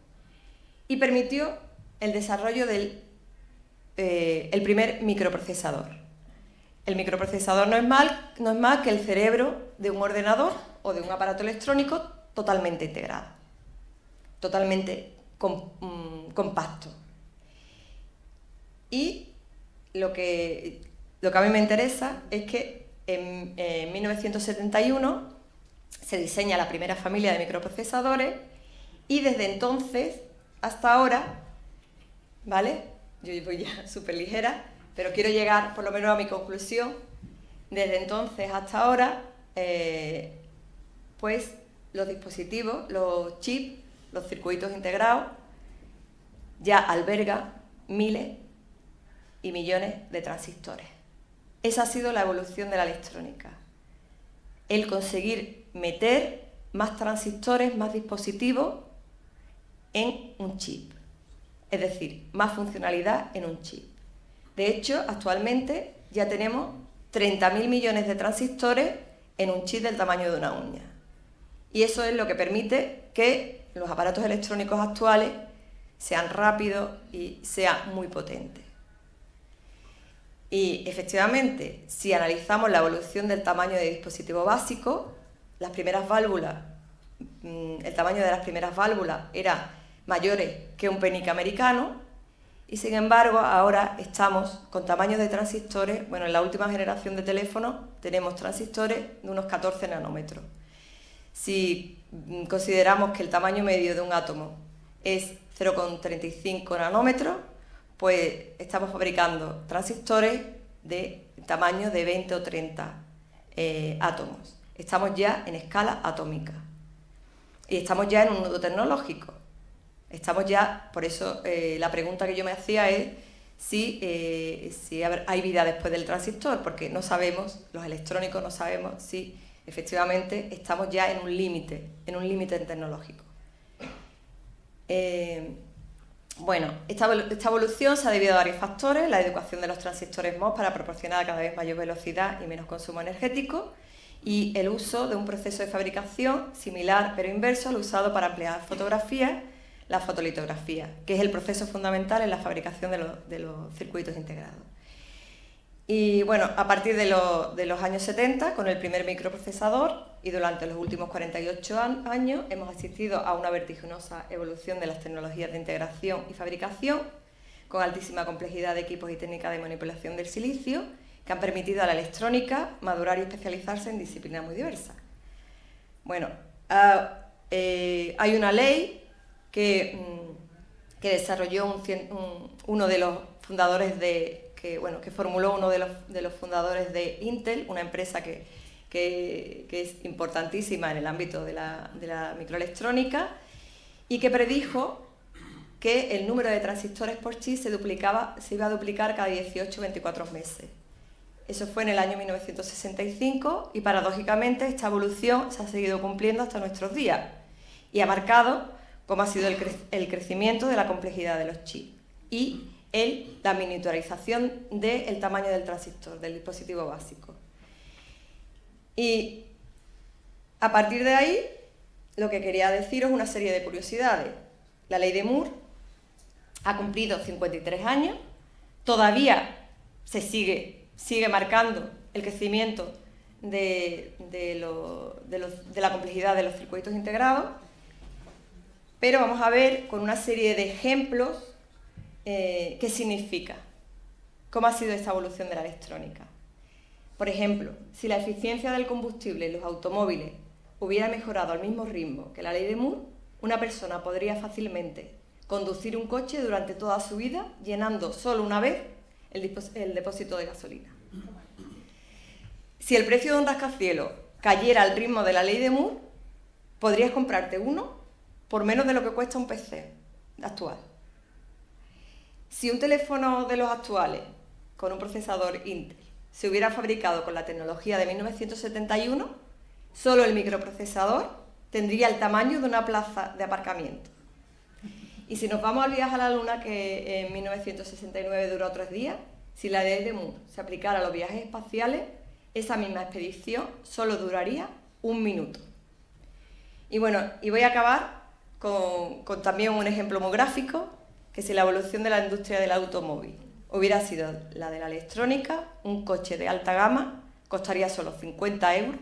Y permitió el desarrollo del primer microprocesador. El microprocesador no es más que el cerebro de un ordenador o de un aparato electrónico totalmente integrado, totalmente compacto. Y lo que a mí me interesa es que en 1971 se diseña la primera familia de microprocesadores y desde entonces hasta ahora, ¿vale? Yo voy ya súper ligera, pero quiero llegar por lo menos a mi conclusión. Desde entonces hasta ahora, pues los dispositivos, los chips, los circuitos integrados, ya albergan miles y millones de transistores. Esa ha sido la evolución de la electrónica. El conseguir meter más transistores, más dispositivos en un chip. Es decir, más funcionalidad en un chip. De hecho, actualmente ya tenemos 30.000 millones de transistores en un chip del tamaño de una uña. Y eso es lo que permite que los aparatos electrónicos actuales sean rápidos y sean muy potentes. Y efectivamente, si analizamos la evolución del tamaño de dispositivo básico, las primeras válvulas, el tamaño de las primeras válvulas era mayores que un penique americano y sin embargo ahora estamos con tamaños de transistores, bueno, en la última generación de teléfonos tenemos transistores de unos 14 nanómetros. Si consideramos que el tamaño medio de un átomo es 0,35 nanómetros, pues estamos fabricando transistores de tamaño de 20 o 30 átomos. Estamos ya en escala atómica y estamos ya en un nudo tecnológico. Estamos ya, por eso la pregunta que yo me hacía es si hay vida después del transistor, porque no sabemos, los electrónicos no sabemos si efectivamente estamos ya en un límite tecnológico. Bueno, esta evolución se ha debido a varios factores: la educación de los transistores MOS para proporcionar cada vez mayor velocidad y menos consumo energético, y el uso de un proceso de fabricación similar pero inverso al usado para ampliar fotografías, la fotolitografía, que es el proceso fundamental en la fabricación de los circuitos integrados. Y bueno, a partir de los años 70, con el primer microprocesador, y durante los últimos 48 años, hemos asistido a una vertiginosa evolución de las tecnologías de integración y fabricación, con altísima complejidad de equipos y técnicas de manipulación del silicio, que han permitido a la electrónica madurar y especializarse en disciplinas muy diversas. Bueno, hay una ley que desarrolló uno de los fundadores que formuló uno de los fundadores de Intel, una empresa que es importantísima en el ámbito de la microelectrónica, y que predijo que el número de transistores por chip se iba a duplicar cada 18 o 24 meses. Eso fue en el año 1965 y paradójicamente esta evolución se ha seguido cumpliendo hasta nuestros días y ha marcado cómo ha sido el crecimiento de la complejidad de los chips y la miniaturización del tamaño del transistor, del dispositivo básico. Y a partir de ahí, lo que quería deciros es una serie de curiosidades. La ley de Moore ha cumplido 53 años, todavía se sigue marcando el crecimiento de la complejidad de los circuitos integrados, pero vamos a ver con una serie de ejemplos qué significa, cómo ha sido esta evolución de la electrónica. Por ejemplo, si la eficiencia del combustible en los automóviles hubiera mejorado al mismo ritmo que la ley de Moore, una persona podría fácilmente conducir un coche durante toda su vida llenando solo una vez el depósito de gasolina. Si el precio de un rascacielos cayera al ritmo de la ley de Moore, podrías comprarte uno por menos de lo que cuesta un PC actual. Si un teléfono de los actuales con un procesador Intel se hubiera fabricado con la tecnología de 1971, solo el microprocesador tendría el tamaño de una plaza de aparcamiento. Y si nos vamos al viaje a la Luna, que en 1969 duró 3 días, si la ley de Moore se aplicara a los viajes espaciales, esa misma expedición solo duraría 1 minuto. Y bueno, y voy a acabar con también un ejemplo muy gráfico, que si la evolución de la industria del automóvil hubiera sido la de la electrónica, un coche de alta gama costaría solo 50 euros,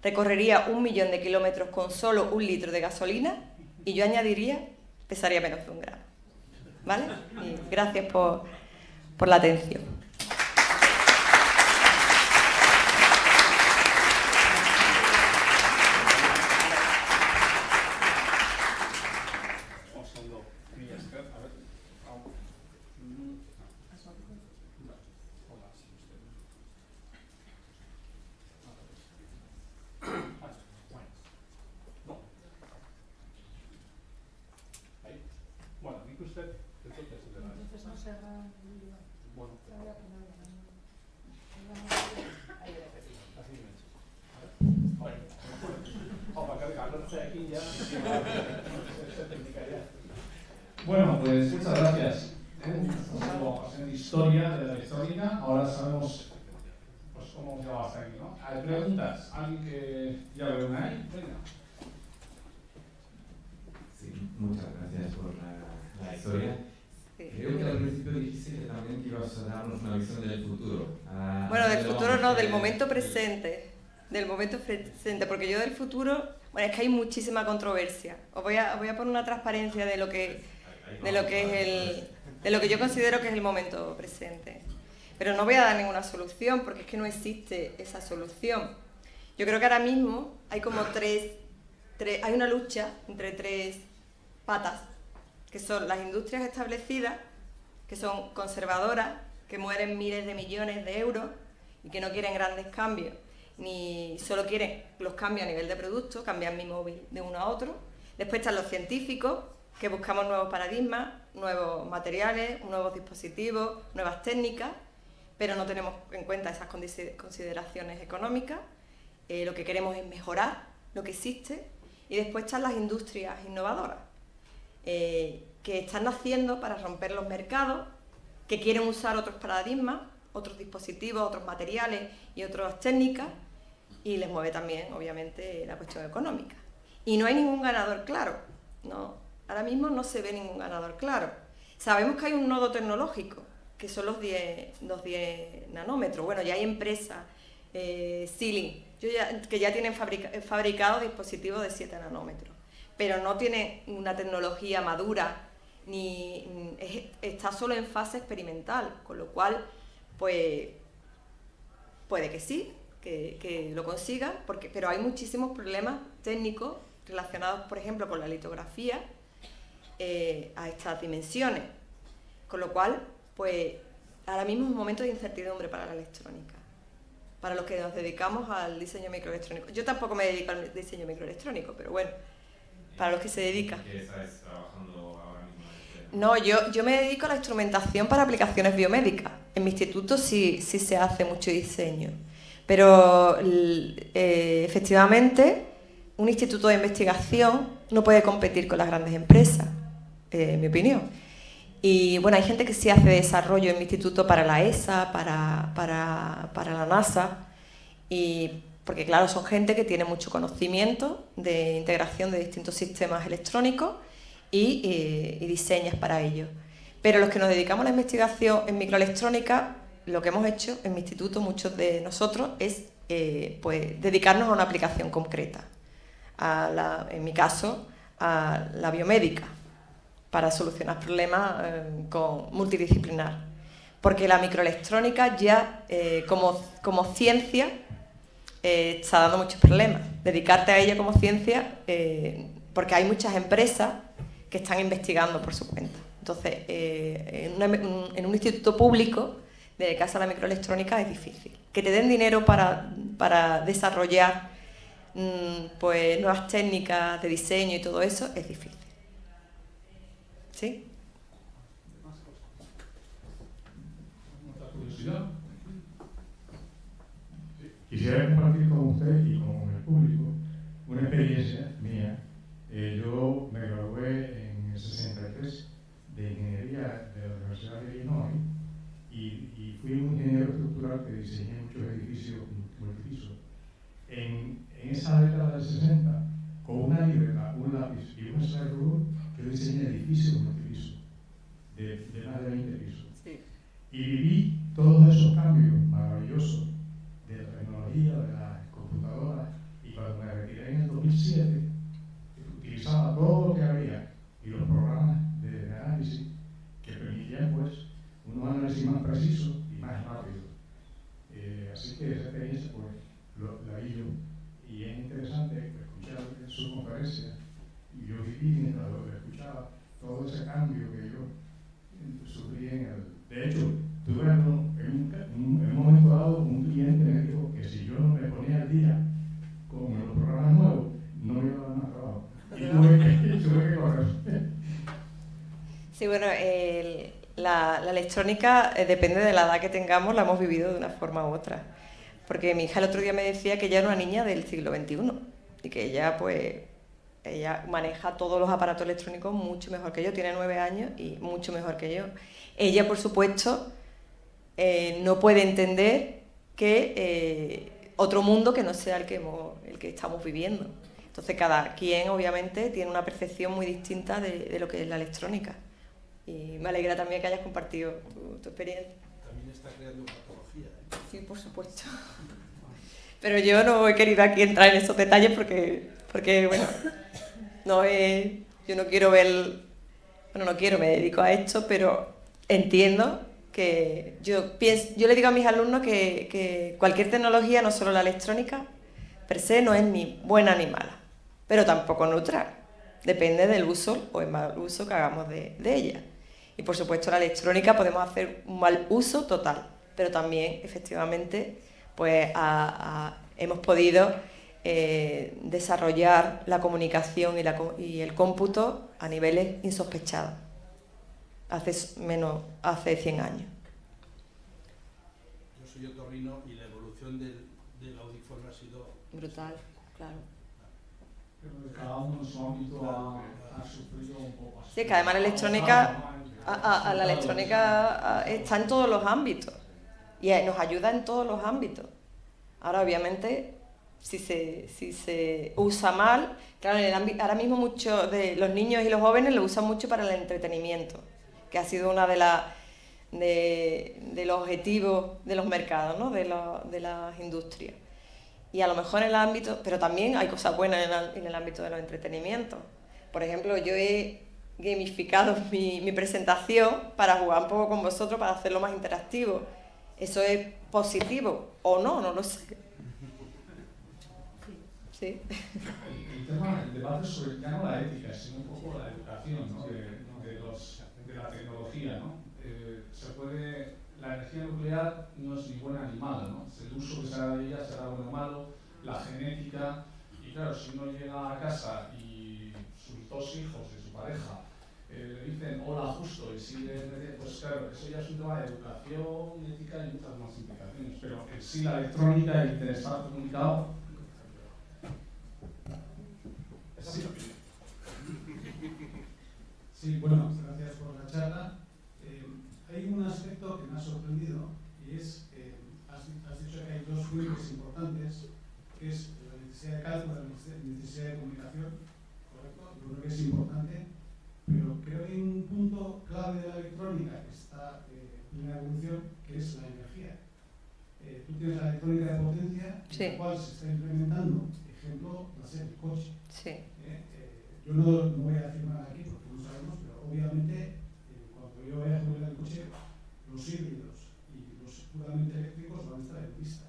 recorrería 1 millón de kilómetros con solo 1 litro de gasolina y yo añadiría, pesaría menos de 1 gramo. ¿Vale? Y gracias por la atención. Bueno, pues muchas gracias. Estamos en historia de la electrónica, ahora sabemos pues, cómo hemos llegado hasta aquí, ¿no? ¿Hay preguntas? ¿Alguien que ya lo ve ahí? Venga. Sí, muchas gracias por la historia. Creo que al principio dijiste que también ibas a darnos una visión del futuro. Bueno, del futuro no, del momento presente. Del momento presente, porque yo del futuro, bueno, es que hay muchísima controversia. Os voy a poner una transparencia de lo que yo considero que es el momento presente. Pero no voy a dar ninguna solución, porque es que no existe esa solución. Yo creo que ahora mismo hay como hay una lucha entre 3 patas, que son las industrias establecidas, que son conservadoras, que mueren miles de millones de euros y que no quieren grandes cambios, ni solo quieren los cambios a nivel de producto, cambiar mi móvil de uno a otro. Después están los científicos, que buscamos nuevos paradigmas, nuevos materiales, nuevos dispositivos, nuevas técnicas, pero no tenemos en cuenta esas consideraciones económicas. Lo que queremos es mejorar lo que existe. Y después están las industrias innovadoras, que están naciendo para romper los mercados, que quieren usar otros paradigmas, otros dispositivos, otros materiales y otras técnicas, y les mueve también, obviamente, la cuestión económica. Y no hay ningún ganador claro, no, ahora mismo no se ve ningún ganador claro. Sabemos que hay un nodo tecnológico, que son los 10 nanómetros. Bueno, ya hay empresas, Sealing, que ya tienen fabricados dispositivos de 7 nanómetros, pero no tiene una tecnología madura, está solo en fase experimental, con lo cual, pues, puede que sí, que lo consiga, pero hay muchísimos problemas técnicos relacionados, por ejemplo, con la litografía a estas dimensiones, con lo cual, pues, ahora mismo es un momento de incertidumbre para la electrónica, para los que nos dedicamos al diseño microelectrónico. Yo tampoco me dedico al diseño microelectrónico, pero bueno, para los que se dedican. ¿Qué estás trabajando ahora mismo? No, yo me dedico a la instrumentación para aplicaciones biomédicas. En mi instituto sí se hace mucho diseño, pero efectivamente un instituto de investigación no puede competir con las grandes empresas, en mi opinión. Y bueno, hay gente que sí hace desarrollo en mi instituto para la ESA, para la NASA, porque claro, son gente que tiene mucho conocimiento de integración de distintos sistemas electrónicos y diseños para ello. Pero los que nos dedicamos a la investigación en microelectrónica, lo que hemos hecho en mi instituto, muchos de nosotros, es pues, dedicarnos a una aplicación concreta. En mi caso, a la biomédica, para solucionar problemas multidisciplinar. Porque la microelectrónica ya, como ciencia, está dando muchos problemas. Dedicarte a ella como ciencia, porque hay muchas empresas que están investigando por su cuenta. Entonces, en un instituto público dedicarse a la microelectrónica es difícil. Que te den dinero para desarrollar pues, nuevas técnicas de diseño y todo eso es difícil. ¿Sí? ¿Otra curiosidad? Quisiera compartir con usted y con el público una experiencia mía. Yo me gradué en el 63 de Ingeniería de la Universidad de Illinois y fui un ingeniero estructural que diseñé muchos edificios multipisos. En esa década del 60, con una libreta, un lápiz y un slide rule, yo diseñé edificios multipisos, de más de 20 pisos. Sí. Y viví todos esos cambios maravillosos de la tecnología, de las computadoras, y cuando me retiré en el 2007, utilizaba todo lo que había y los programas de análisis que permitían pues unos análisis más precisos y más rápidos. Así que esa experiencia pues la vi yo, y es interesante escuchar su conferencia, y yo viví mientras lo escuchaba todo ese cambio que yo sufrí en el... De hecho, tuve en un momento dado un cliente me dijo que si yo no me ponía al día con los programas nuevos, no me iba a dar más trabajo. Y tuve que correr. Sí, bueno, la electrónica depende de la edad que tengamos, la hemos vivido de una forma u otra. Porque mi hija el otro día me decía que ella era una niña del siglo XXI y que ella, pues, ella maneja todos los aparatos electrónicos mucho mejor que yo, tiene 9 años y mucho mejor que yo. Ella, por supuesto, no puede entender que otro mundo que no sea el que estamos viviendo. Entonces, cada quien, obviamente, tiene una percepción muy distinta de lo que es la electrónica. Y me alegra también que hayas compartido tu experiencia. También está creando patología. Sí, por supuesto. Pero yo no he querido aquí entrar en esos detalles porque bueno, yo no quiero ver... Bueno, no quiero, me dedico a esto, pero entiendo que yo le digo a mis alumnos que cualquier tecnología, no solo la electrónica, per se no es ni buena ni mala, pero tampoco neutral. Depende del uso o el mal uso que hagamos de ella. Y por supuesto la electrónica podemos hacer un mal uso total, pero también efectivamente pues hemos podido desarrollar la comunicación y el cómputo a niveles insospechados hace 100 años. Yo soy otorrino y la evolución del audífono ha sido brutal, claro. Pero cada uno en su ámbito ha sufrido un poco así. Sí, que además la electrónica está en todos los ámbitos y nos ayuda en todos los ámbitos. Ahora, obviamente, si se usa mal, claro, ahora mismo muchos de los niños y los jóvenes lo usan mucho para el entretenimiento, que ha sido una de los objetivos de los mercados, ¿no? de las industrias. Y a lo mejor en el ámbito, pero también hay cosas buenas en el ámbito de los entretenimientos. Por ejemplo, yo he gamificado mi presentación para jugar un poco con vosotros, para hacerlo más interactivo. ¿Eso es positivo o no? No lo sé. Sí. El debate sobre ya no la ética, sino un poco la educación, ¿no? de la tecnología, ¿no? La energía nuclear no es ni buena ni mala, ¿no? El uso que se haga de ella será bueno o malo, la genética, y claro, si uno llega a casa y sus 2 hijos y su pareja le dicen hola justo y sigue, pues claro, eso ya es un tema de educación, ética y muchas más implicaciones, pero en sí la electrónica y el interesado comunicado. Sí, bueno, gracias por la charla. Hay un aspecto que me ha sorprendido y es que has dicho que hay 2 fuentes importantes, que es la necesidad de cálculo y la necesidad de comunicación, ¿correcto? Yo creo que es importante, pero creo que hay un punto clave de la electrónica que está en la evolución, que es la energía. Tú tienes la electrónica de potencia, sí, la cual se está implementando, ejemplo, va a ser el coche. Sí. Yo no voy a decir nada aquí porque no sabemos, pero obviamente cuando yo vaya a jugar el coche, los híbridos y los puramente eléctricos van a estar en pista,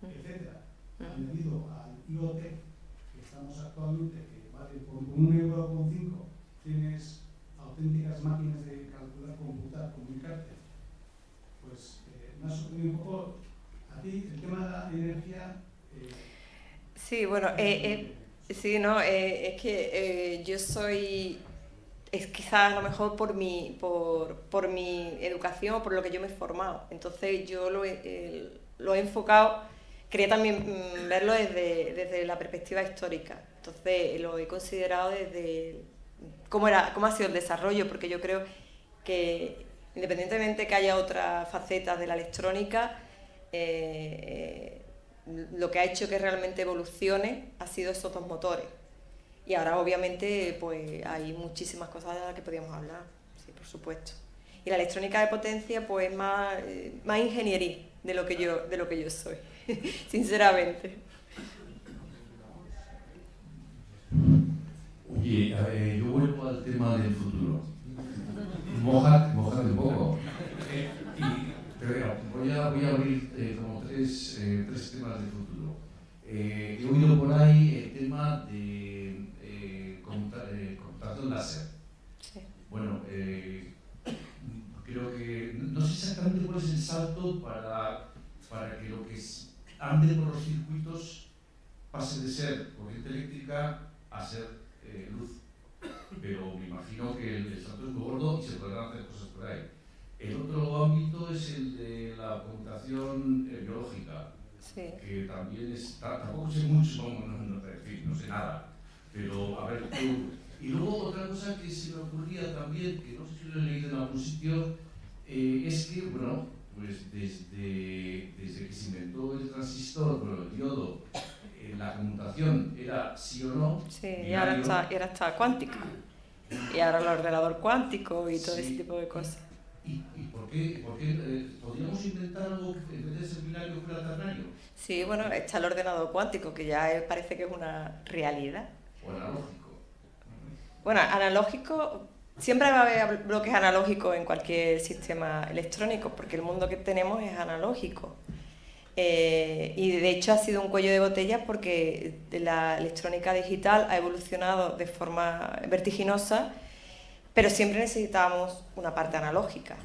etcétera. Añadido al IoT que estamos actualmente, que vale por 1,5 € tienes auténticas máquinas de calcular, computar, comunicarte. Pues me ha sorprendido un poco a ti el tema de la energía. Sí, bueno, sí, no, es que yo soy, es quizás a lo mejor por mi educación o por lo que yo me he formado. Entonces yo lo he enfocado, quería también verlo desde la perspectiva histórica. Entonces lo he considerado desde cómo ha sido el desarrollo, porque yo creo que independientemente que haya otras facetas de la electrónica, lo que ha hecho que realmente evolucione ha sido esos dos motores. Y ahora obviamente pues hay muchísimas cosas de las que podríamos hablar, sí, por supuesto. Y la electrónica de potencia pues más ingeniería de lo que yo soy, sinceramente. Oye, yo vuelvo al tema del futuro. Mójate un poco. Pero voy a abrir como tres temas del futuro. He oído por ahí el tema de computación láser. Sí. Bueno, creo que no sé exactamente cuál es el salto para que lo que ande por los circuitos pase de ser corriente eléctrica a ser luz. Pero me imagino que el salto es muy gordo y se podrán hacer cosas por ahí. El otro ámbito es el de la computación biológica, Sí. que también tampoco sé mucho, no sé nada, pero a ver, y luego otra cosa que se me ocurría también, que no sé si lo he leído en algún sitio, es que, bueno, pues desde que se inventó el transistor, bueno, el diodo, la conmutación era sí o no. Sí, y ahora está cuántica. Y ahora el ordenador cuántico y todo ese tipo de cosas. ¿Y por qué podríamos inventar algo que en vez de ser binario fuera ternario? Sí, bueno, está el ordenador cuántico, que ya parece que es una realidad. ¿O analógico? Bueno, analógico, siempre va a haber bloques analógicos en cualquier sistema electrónico, porque el mundo que tenemos es analógico. Y de hecho ha sido un cuello de botella porque la electrónica digital ha evolucionado de forma vertiginosa, pero siempre necesitábamos una parte analógica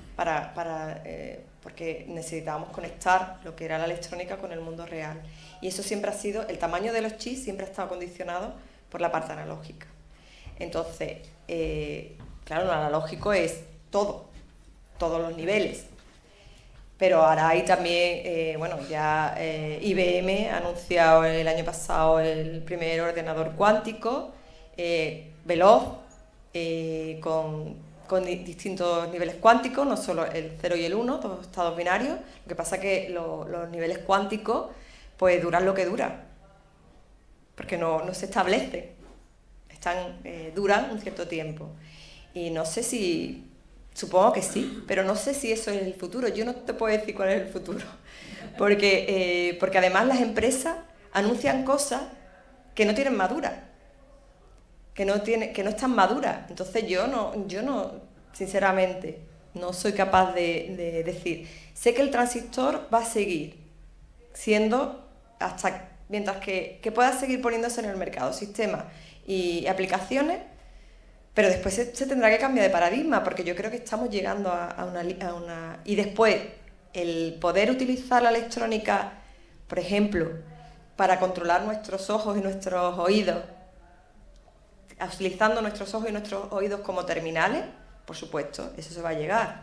porque necesitábamos conectar lo que era la electrónica con el mundo real. Y eso siempre ha sido, el tamaño de los chips siempre ha estado condicionado por la parte analógica. Entonces, claro, lo analógico es todos los niveles. Pero ahora hay también, ya IBM ha anunciado el año pasado el primer ordenador cuántico, veloz, con distintos niveles cuánticos, no solo el 0 y el 1, dos estados binarios. Lo que pasa es que los niveles cuánticos pues duran lo que duran, porque no se establecen, duran un cierto tiempo. Y no sé si... Supongo que sí, pero no sé si eso es el futuro. Yo no te puedo decir cuál es el futuro, porque además las empresas anuncian cosas que no tienen madura, que no están maduras. Entonces yo no, sinceramente, no soy capaz de decir. Sé que el transistor va a seguir siendo mientras que pueda seguir poniéndose en el mercado sistemas y aplicaciones. Pero después se tendrá que cambiar de paradigma, porque yo creo que estamos llegando a una... Y después, el poder utilizar la electrónica, por ejemplo, para controlar nuestros ojos y nuestros oídos, utilizando nuestros ojos y nuestros oídos como terminales, por supuesto, eso se va a llegar.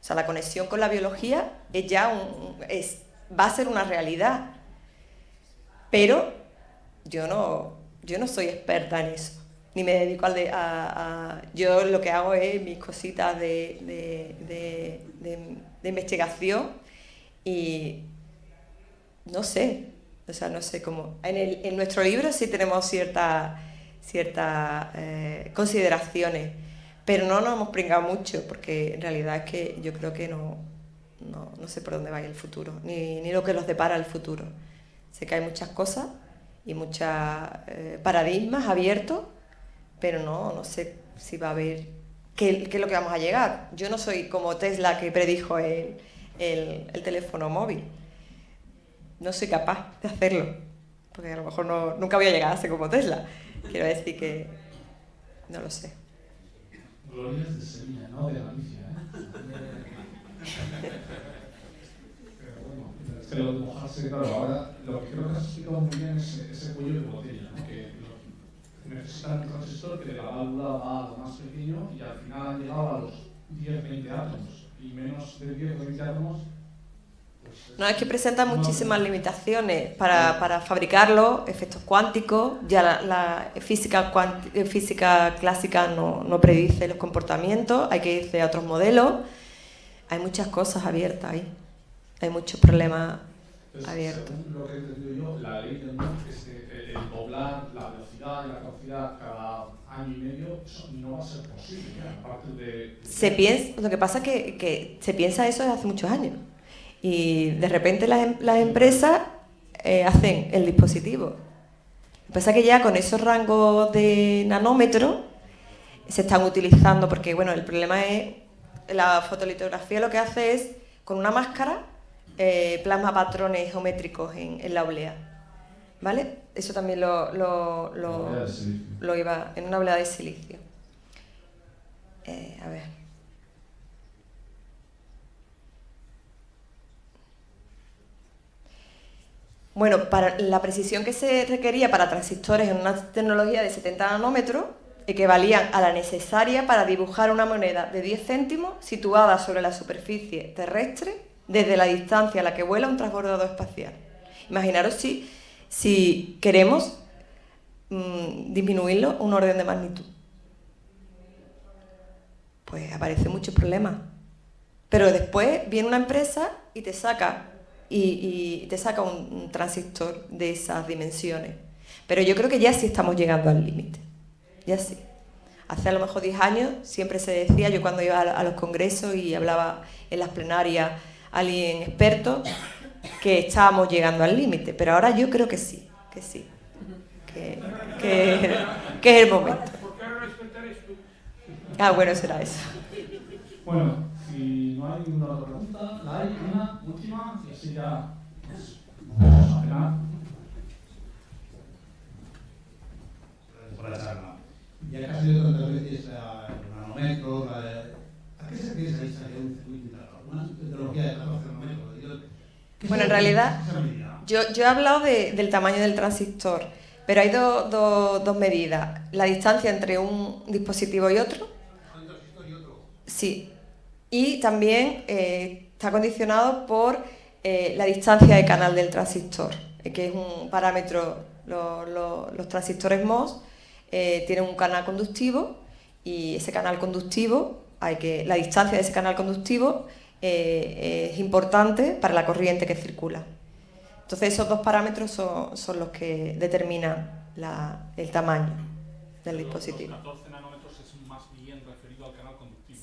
O sea, la conexión con la biología va a ser una realidad. Pero yo no soy experta en eso. Ni me dedico yo lo que hago es mis cositas de investigación y no sé cómo. En nuestro libro sí tenemos ciertas consideraciones, pero no nos hemos pringado mucho, porque en realidad es que yo creo que no sé por dónde va el futuro, ni lo que nos depara el futuro. Sé que hay muchas cosas y muchos paradigmas abiertos, pero no sé si va a haber qué es lo que vamos a llegar. Yo no soy como Tesla, que predijo el teléfono móvil. No soy capaz de hacerlo, porque a lo mejor nunca voy a llegar a ser como Tesla. Quiero decir que no lo sé. Glorias de Sevilla, no de Galicia, Pero bueno, es que lo de mojarse, claro, ahora lo que creo que has explicado muy bien es ese cuello de botella, ¿no? Que necesitan un transistor que de la válvula va a lo más pequeño y al final han llegado a los 10-20 átomos y menos de 10 o 20 átomos. Pues No, es que presenta muchísimas limitaciones para fabricarlo, efectos cuánticos, ya la física clásica no predice los comportamientos, hay que irse a otros modelos, hay muchas cosas abiertas ahí, hay muchos problemas abiertos. Según lo que he entendido yo, la ley del Moore es que el doblar la velocidad y la capacidad cada año y medio, eso no va a ser posible, aparte de... Lo que pasa es que se piensa eso desde hace muchos años. Y de repente las empresas hacen el dispositivo. Lo que pasa es que ya con esos rangos de nanómetros se están utilizando, porque bueno, el problema es la fotolitografía lo que hace es, con una máscara, plasma patrones geométricos en la oblea. ¿Vale? Eso también lo iba en una oblea de silicio. A ver. Bueno, para la precisión que se requería para transistores en una tecnología de 70 nanómetros equivalían a la necesaria para dibujar una moneda de 10 céntimos situada sobre la superficie terrestre desde la distancia a la que vuela un transbordador espacial. Imaginaros si queremos disminuirlo un orden de magnitud. Pues aparecen muchos problemas. Pero después viene una empresa y te saca un transistor de esas dimensiones. Pero yo creo que ya sí estamos llegando al límite. Ya sí. Hace a lo mejor 10 años siempre se decía, yo cuando iba a los congresos y hablaba en las plenarias alguien experto, que estábamos llegando al límite. Pero ahora yo creo que sí, que es el momento. ¿Por qué respetar esto? Ah, bueno, será eso. Bueno, si no hay ninguna otra pregunta, la hay una última y así ya vamos a cenar. Por la charla. Ya que has ido tantas veces a los nanómetros, ¿a qué se refiere esa distancia de un circuito integrado? Una tecnología de 14 nanómetros. Bueno, en realidad, yo he hablado del tamaño del transistor, pero hay dos medidas. La distancia entre un dispositivo y otro. ¿Un transistor y otro? Sí. Y también está condicionado por la distancia de canal del transistor, que es un parámetro. Los transistores MOS tienen un canal conductivo y ese canal conductivo, la distancia de ese canal conductivo es importante para la corriente que circula. Entonces esos dos parámetros son los que determinan el tamaño del dispositivo. Los 14 nanómetros es más bien referido al canal conductivo.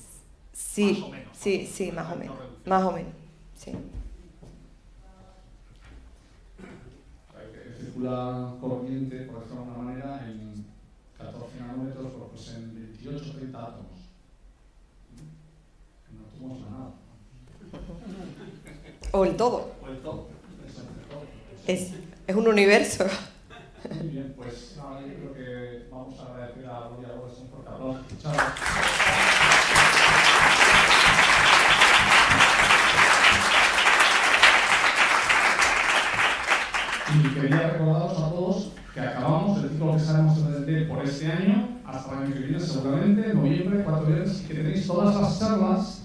Sí, más o menos, sí, más o menos. Más o menos, sí. Circula corriente, por decirlo de alguna manera, en 14 nanómetros, pues en 28 o 30 átomos. No tomamos nada. O el todo. O el todo. Es un universo. Muy bien, pues nada, yo creo que vamos a agradecer a Gloria Gómez un fuerte aplauso. Chao. Y quería recordaros a todos que acabamos el ciclo que sabemos entender por este año, hasta el año que viene seguramente, noviembre, 4 viernes, que tenéis todas las charlas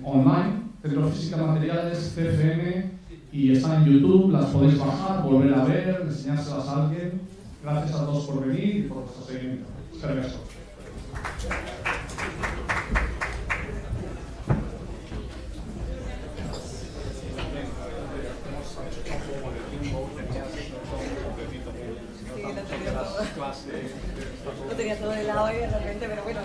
online, Centro de Física Materiales, CFM, y están en YouTube, las podéis bajar, volver a ver, enseñárselas a alguien. Gracias a todos por venir y por vuestro seguimiento. Permiso. Lo tenía todo helado y de repente, pero bueno.